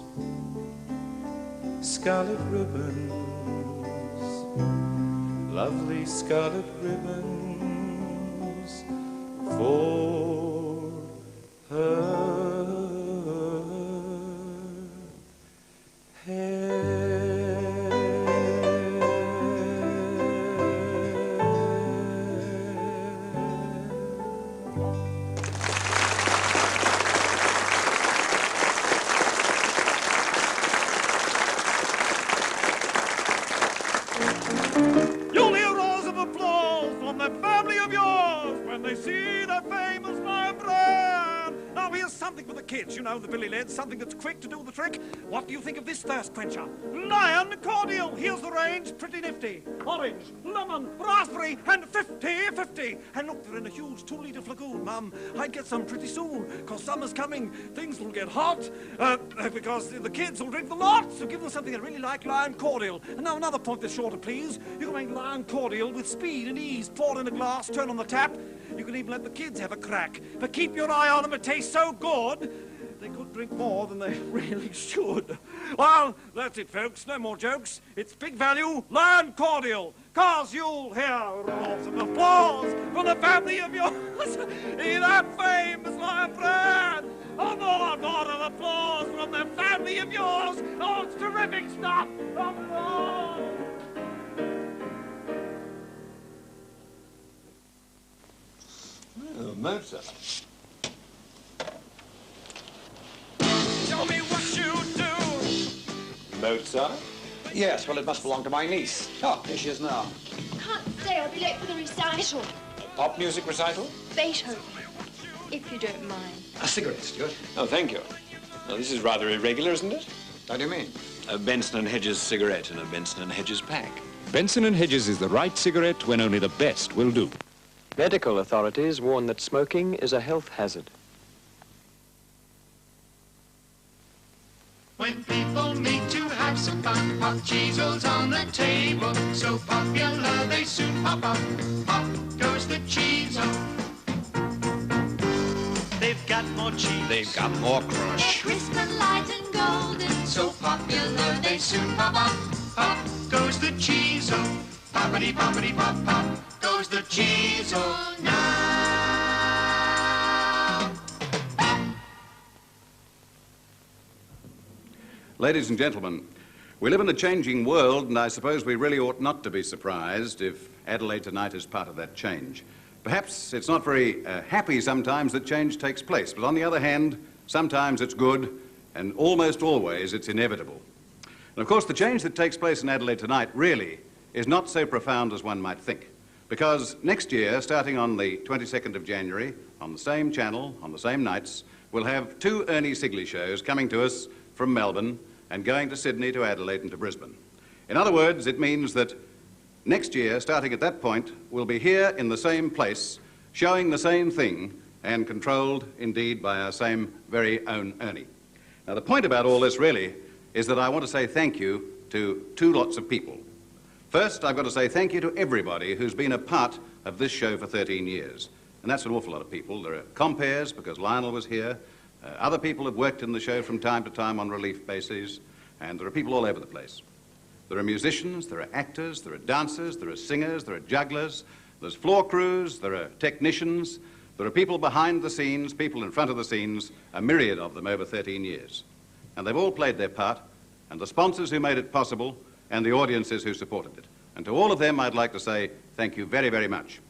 scarlet ribbons, lovely scarlet ribbons for her You'll hear roars of applause from that family of yours when they see that famous lion brand. Now here's something for the kids, you know, the billy leads, something that's quick to do the trick. What do you think of this thirst quencher? Lion cordial. Here's the range, pretty nifty. Orange, lemon, raspberry, and 50-50. And look, they're in a huge 2-litre flagoon, Mum. I'd get some pretty soon, because summer's coming. Things will get hot, because the kids will drink the lot. So give them something they really like, lion cordial. And now another point that's shorter, please. You can make lion cordial with speed and ease. Pour in a glass, turn on the tap. You can even let the kids have a crack. But keep your eye on them, it tastes so good. They could drink more than they really should. Well, that's it, folks. No more jokes. It's big value, lion cordial. Cause you'll hear roars of applause from the family of yours in that famous lion brand. Oh, more of applause from the family of yours. Oh, it's terrific stuff. Oh, Mozart. Tell me what you do. Mozart? Yes, well, it must belong to my niece. Oh, here she is now. Can't stay, I'll be late for the recital. A pop music recital? Beethoven, if you don't mind. A cigarette, Stuart. Oh, thank you. Now, this is rather irregular, isn't it? How do you mean? A Benson and Hedges cigarette and a Benson and Hedges pack. Benson and Hedges is the right cigarette when only the best will do. Medical authorities warn that smoking is a health hazard. When people meet to have some fun, pop Cheezels on the table. So popular they soon pop up. Pop goes the Cheezel. They've got more cheese. They've got more crush. They're crisp and light and golden. So popular they soon pop up. Pop goes the Cheezel. Poppity poppity pop pop goes the Cheezel now. Ladies and gentlemen, we live in a changing world, and I suppose we really ought not to be surprised if Adelaide tonight is part of that change. Perhaps it's not very happy sometimes that change takes place, but on the other hand, sometimes it's good, and almost always it's inevitable. And of course, the change that takes place in Adelaide tonight really is not so profound as one might think, because next year, starting on the 22nd of January, on the same channel, on the same nights, we'll have 2 Ernie Sigley shows coming to us from Melbourne and going to Sydney, to Adelaide and to Brisbane. In other words, it means that next year, starting at that point, we'll be here in the same place, showing the same thing, and controlled, indeed, by our same very own Ernie. Now, the point about all this, really, is that I want to say thank you to 2 lots of people. First, I've got to say thank you to everybody who's been a part of this show for 13 years. And that's an awful lot of people. There are compares, because Lionel was here. Other people have worked in the show from time to time on relief bases, and there are people all over the place. There are musicians, there are actors, there are dancers, there are singers, there are jugglers, there's floor crews, there are technicians, there are people behind the scenes, people in front of the scenes, a myriad of them over 13 years. And they've all played their part, and the sponsors who made it possible, and the audiences who supported it. And to all of them, I'd like to say thank you very, very much.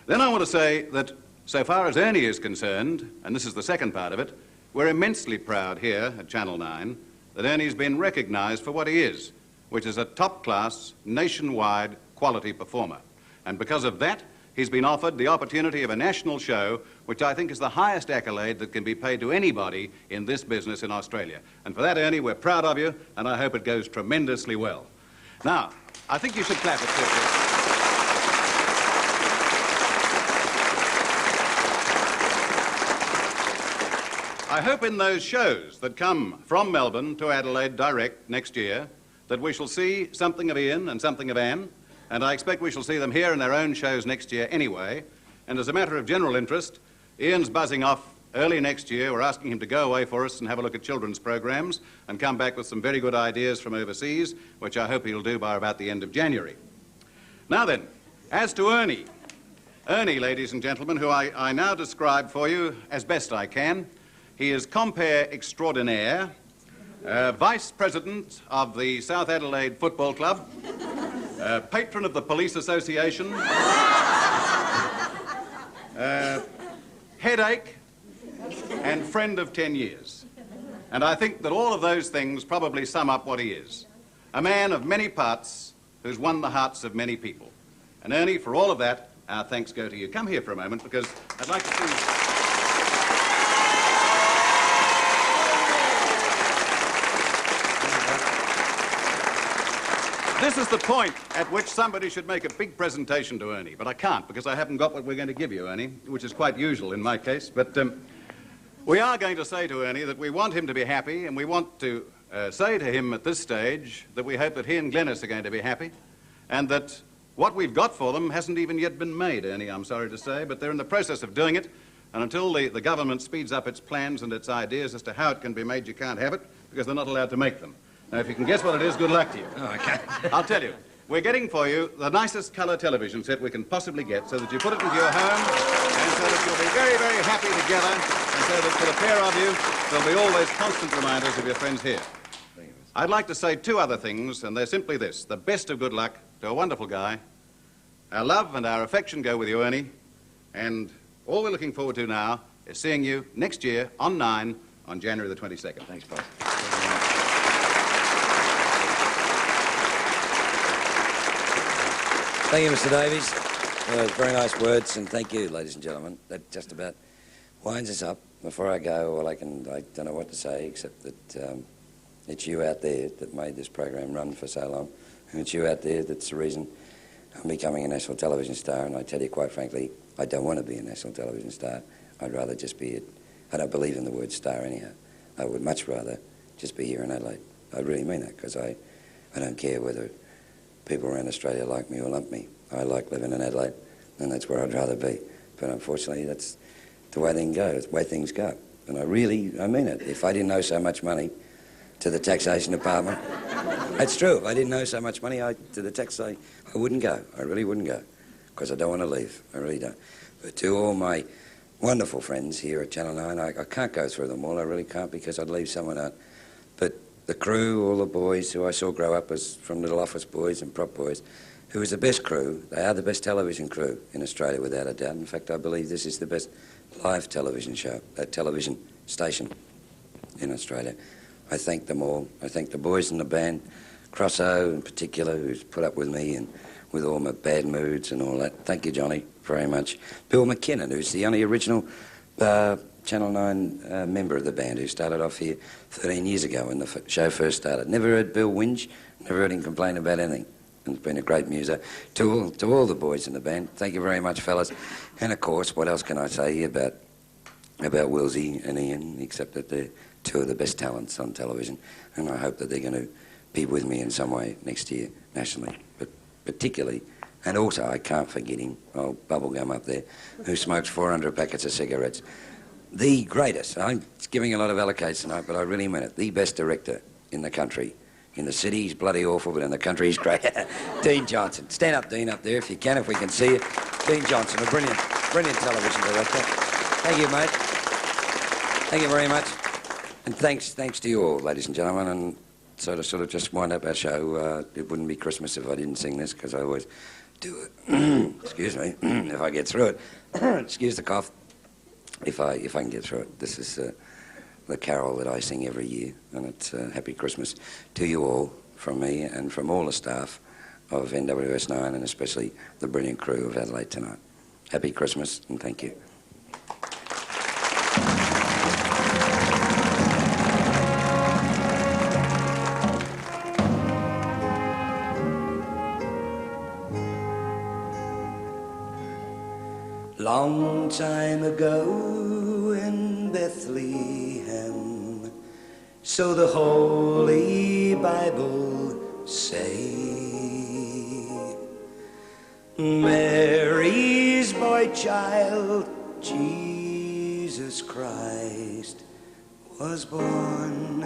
Then I want to say that so far as Ernie is concerned, and this is the second part of it, we're immensely proud here at Channel 9 that Ernie's been recognised for what he is, which is a top-class, nationwide quality performer. And because of that, he's been offered the opportunity of a national show, which I think is the highest accolade that can be paid to anybody in this business in Australia. And for that, Ernie, we're proud of you, and I hope it goes tremendously well. Now, I think you should clap it for I hope in those shows that come from Melbourne to Adelaide direct next year that we shall see something of Ian and something of Anne, and I expect we shall see them here in their own shows next year anyway. And as a matter of general interest, Ian's buzzing off early next year. We're asking him to go away for us and have a look at children's programs and come back with some very good ideas from overseas, which I hope he'll do by about the end of January. Now then, as to Ernie. Ernie, ladies and gentlemen, who I now describe for you as best I can. He is compere extraordinaire, Vice President of the South Adelaide Football Club, Patron of the Police Association, Headache, and Friend of 10 years. And I think that all of those things probably sum up what he is. A man of many parts who's won the hearts of many people. And Ernie, for all of that, our thanks go to you. Come here for a moment, because I'd like to see... This is the point at which somebody should make a big presentation to Ernie, but I can't because I haven't got what we're going to give you, Ernie, which is quite usual in my case. But we are going to say to Ernie that we want him to be happy, and we want to say to him at this stage that we hope that he and Glenys are going to be happy, and that what we've got for them hasn't even yet been made, Ernie, I'm sorry to say, but they're in the process of doing it, and until the government speeds up its plans and its ideas as to how it can be made, you can't have it, because they're not allowed to make them. Now, if you can guess what it is, good luck to you. Oh, I can't. I'll tell you. We're getting for you the nicest colour television set we can possibly get so that you put it into your home and so that you'll be very, very happy together and so that for the pair of you, there'll be always constant reminders of your friends here. I'd like to say 2 other things, and they're simply this. The best of good luck to a wonderful guy. Our love and our affection go with you, Ernie, and All we're looking forward to now is seeing you next year on 9 on January the 22nd. Thanks, boss. Thank you, Mr. Davies. Very nice words, and thank you, ladies and gentlemen. That just about winds us up. Before I go, I don't know what to say except that it's you out there that made this program run for so long, and it's you out there that's the reason I'm becoming a national television star. And I tell you, quite frankly, I don't want to be a national television star. I'd rather just be I don't believe in the word star anyhow. I would much rather just be here in Adelaide. I really mean that, because I don't care whether people around Australia like me or lump me. I like living in Adelaide, and that's where I'd rather be. But unfortunately, that's the way things go. It's the way things go. And I mean it. If I didn't owe so much money to the taxation department, that's true. If I didn't owe so much money to the tax, I wouldn't go. I really wouldn't go, because I don't want to leave. I really don't. But to all my wonderful friends here at Channel 9, I can't go through them all. I really can't, because I'd leave someone out. But the crew, all the boys who I saw grow up as from little office boys and prop boys, who is the best crew. They are the best television crew in Australia, without a doubt. In fact, I believe this is the best live television show, television station in Australia. I thank them all. I thank the boys in the band, Crosso in particular, who's put up with me and with all my bad moods and all that. Thank you, Johnny, very much. Bill McKinnon, who's the only original Channel 9 member of the band, who started off here 13 years ago when the show first started. Never heard Bill whinge, never heard him complain about anything. And it's been a great muser. To all the boys in the band, thank you very much, fellas. And of course, what else can I say about Wilsey and Ian, except that they're two of the best talents on television, and I hope that they're going to be with me in some way next year nationally, but particularly, and also I can't forget him, old Bubblegum up there, who smokes 400 packets of cigarettes. The greatest, I'm giving a lot of allocates tonight, but I really mean it, the best director in the country. In the city, he's bloody awful, but in the country, he's great. Dean Johnson. Stand up, Dean, up there, if you can, if we can see you. Dean Johnson, a brilliant television director. Thank you, mate. Thank you very much. And thanks to you all, ladies and gentlemen, and sort of just wind up our show. It wouldn't be Christmas if I didn't sing this, because I always do it. Excuse me, if I get through it. Excuse the cough. If I can get through it. This is the carol that I sing every year, and it's Happy Christmas to you all from me and from all the staff of NWS9, and especially the brilliant crew of Adelaide Tonight. Happy Christmas, and thank you. Long time ago in Bethlehem, so the Holy Bible say, Mary's boy child, Jesus Christ, was born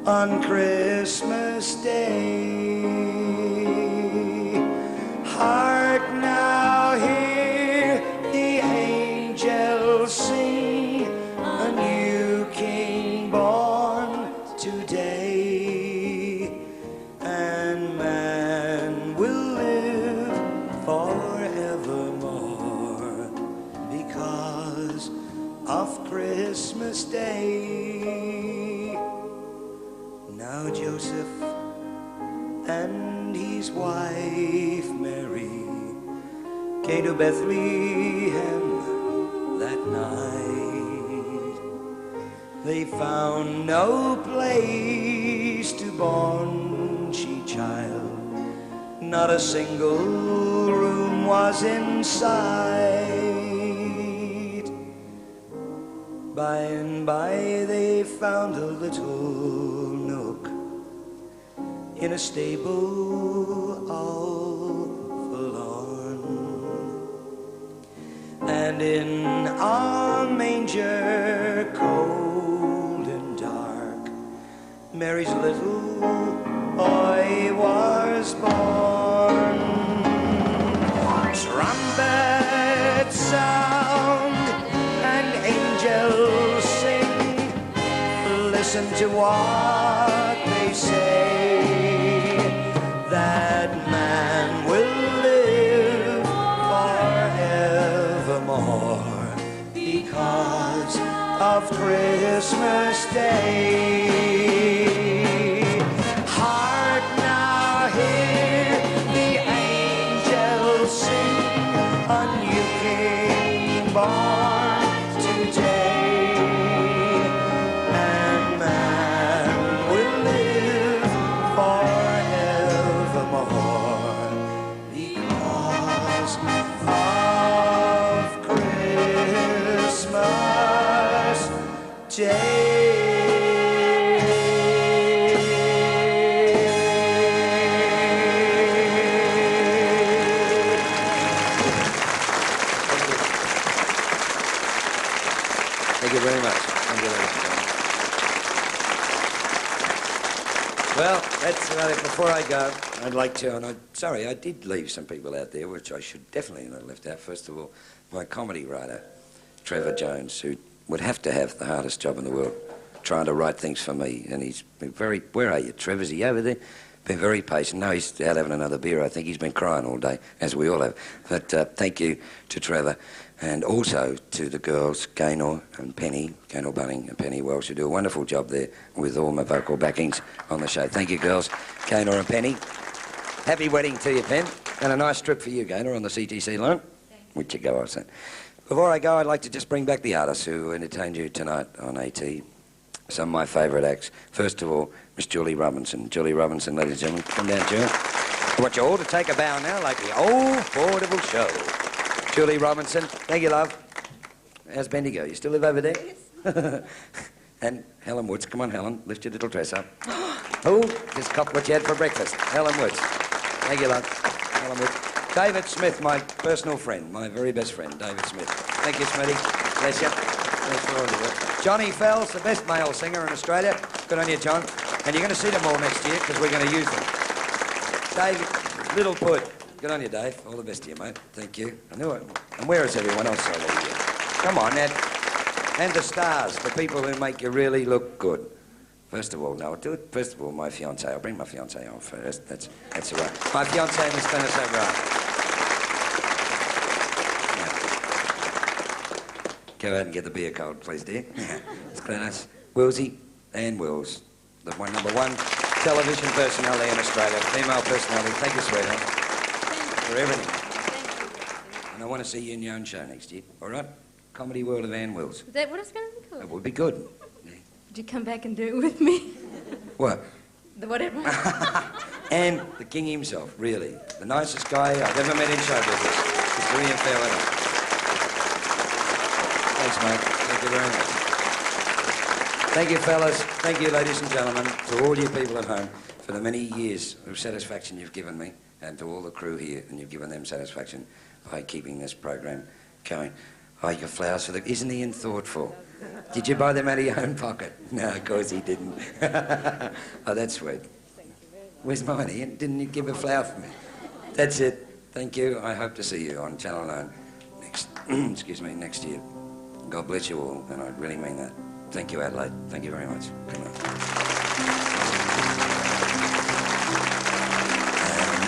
on Christmas Day. Hark now, hear the angels sing, a new King born today, and man will live forevermore because of Christmas Day. Now Joseph and his wife Mary came to Bethlehem that night. They found no place to born she child, not a single room was in sight. By and by they found a little nook in a stable all forlorn, and in a manger cold and dark, Mary's little boy was born. Trumpets sound and angels sing, listen to what they say, that man will live forevermore of Christmas Day. Hark now, hear the angels sing, a new king born today, and man will live forevermore because of Christmas Day. Thank you very much. Thank you, ladies and gentlemen. Well, that's about it. Before I go, I'd like to, and I'm sorry, I did leave some people out there, which I should definitely not have left out. First of all, my comedy writer, Trevor Jones, who would have to have the hardest job in the world, trying to write things for me. And he's been very, where are you, Trevor? Is he over there? Been very patient. No, he's out having another beer. I think he's been crying all day, as we all have. But thank you to Trevor, and also to the girls, Gaynor and Penny, Gaynor Bunning and Penny Welsh, who do a wonderful job there with all my vocal backings on the show. Thank you, girls, Gaynor and Penny. Happy wedding to you, Pen. And a nice trip for you, Gaynor, on the CTC line. Which you go, I said. Before I go, I'd like to just bring back the artists who entertained you tonight on AT. Some of my favourite acts. First of all, Miss Julie Robinson. Julie Robinson, ladies and gentlemen, come down, Julie. I want you all to take a bow now like the old Fordable show. Julie Robinson, thank you, love. How's Bendigo? You still live over there? Yes. And Helen Woods, come on, Helen, lift your little dress up. Oh, just cop what you had for breakfast. Helen Woods. Thank you, love. Helen Woods. David Smith, my personal friend, my very best friend, David Smith. Thank you, Smitty. Bless you. Thanks for all your work. Johnny Fells, the best male singer in Australia. Good on you, John. And you're going to see them all next year because we're going to use them. Dave, Little Put. Good on you, Dave. All the best to you, mate. Thank you. And where is everyone else over here? Come on, Ned. And the stars, the people who make you really look good. First of all, no, do it. First of all, my fiancée. I'll bring my fiancée on first. That's all right. My fiancée, Miss Dennis O'Brien. Go out and get the beer cold, please, dear. It's Glennis, Willsy, and Wills, the number one television personality in Australia, female personality. Thank you, sweetheart, for everything. And I want to see you in your own show next year, all right? Comedy World of Ann Wills. Is that what it's going to be called? That would be good. Would you come back and do it with me? What? The whatever. And the king himself, really. The nicest guy I've ever met in show business. Mr. Ian Fairweather. Thanks, mate. Thank you very much. Thank you, fellas. Thank you, ladies and gentlemen, to all you people at home for the many years of satisfaction you've given me, and to all the crew here, and you've given them satisfaction by keeping this program going. Oh, your flowers for the... Isn't Ian thoughtful? Did you buy them out of your own pocket? No, of course he didn't. Oh, that's sweet. Where's mine, Ian? Didn't you give a flower for me? That's it. Thank you. I hope to see you on Channel 9 next year. God bless you all, and I really mean that. Thank you, Adelaide. Thank you very much. Good night.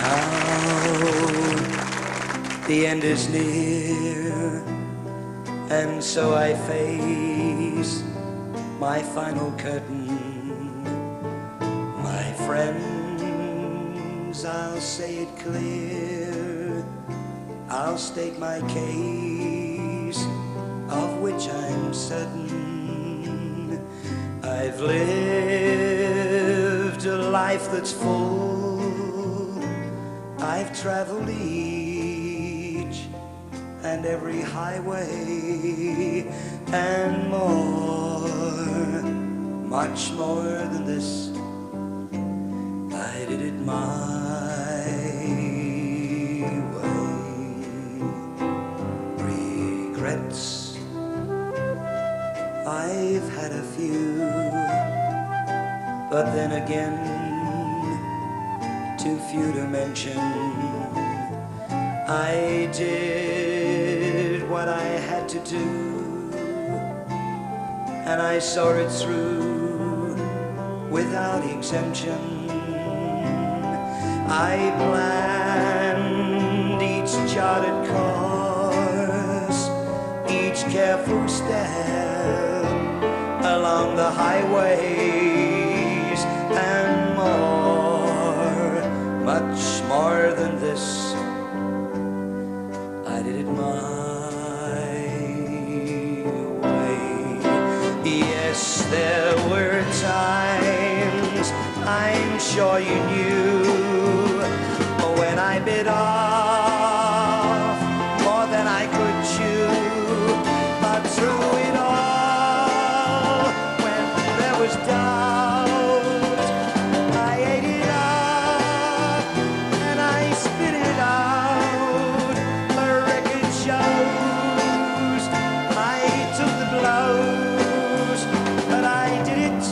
And now the end is near, and so I face my final curtain. My friends, I'll say it clear, I'll state my case, of which I'm certain. I've lived a life that's full. I've traveled each and every highway and more, much more than this. I did it my way. Regrets, I've had a few, but then again, too few to mention. I did what I had to do, and I saw it through without exemption. I planned each charted course, each careful step, on the highways and more, much more than this. I did it my way. Yes, there were times I'm sure you knew when I bit off more than I could chew. But through it all, when there was doubt, I ate it up and I spit it out. The record shows I took the blows, but I did it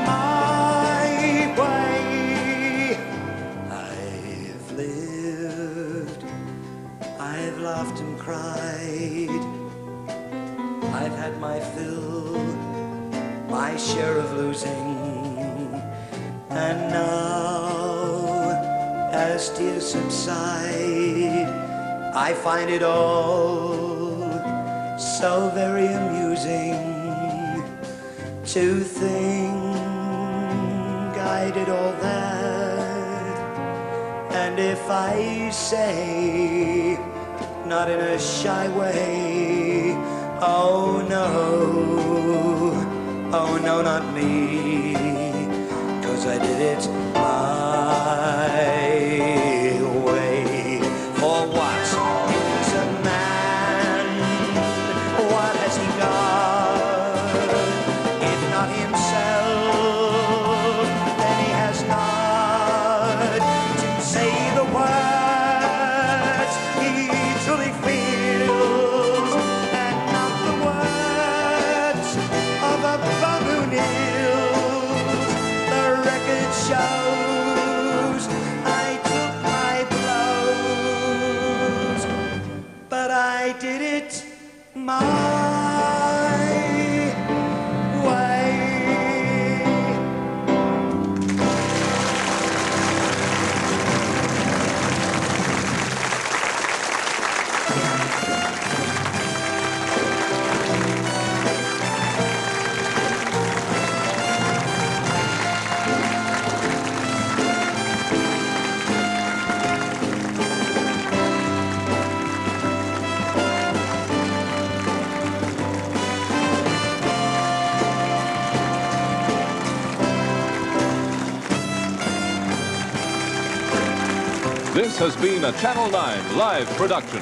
my way. I've lived, I've laughed and cried, I've had my fill, my share of losing, and now, as tears subside, I find it all so very amusing to think I did all that. And if I say, not in a shy way, oh no, not me, 'cause I did it my way. For what is a man? What has he got? If not himself, then he has not to say the words he truly feels, and not the words of a bum who kneels. The record shows I took my blows, but I did it my way. This has been a Channel 9 live production.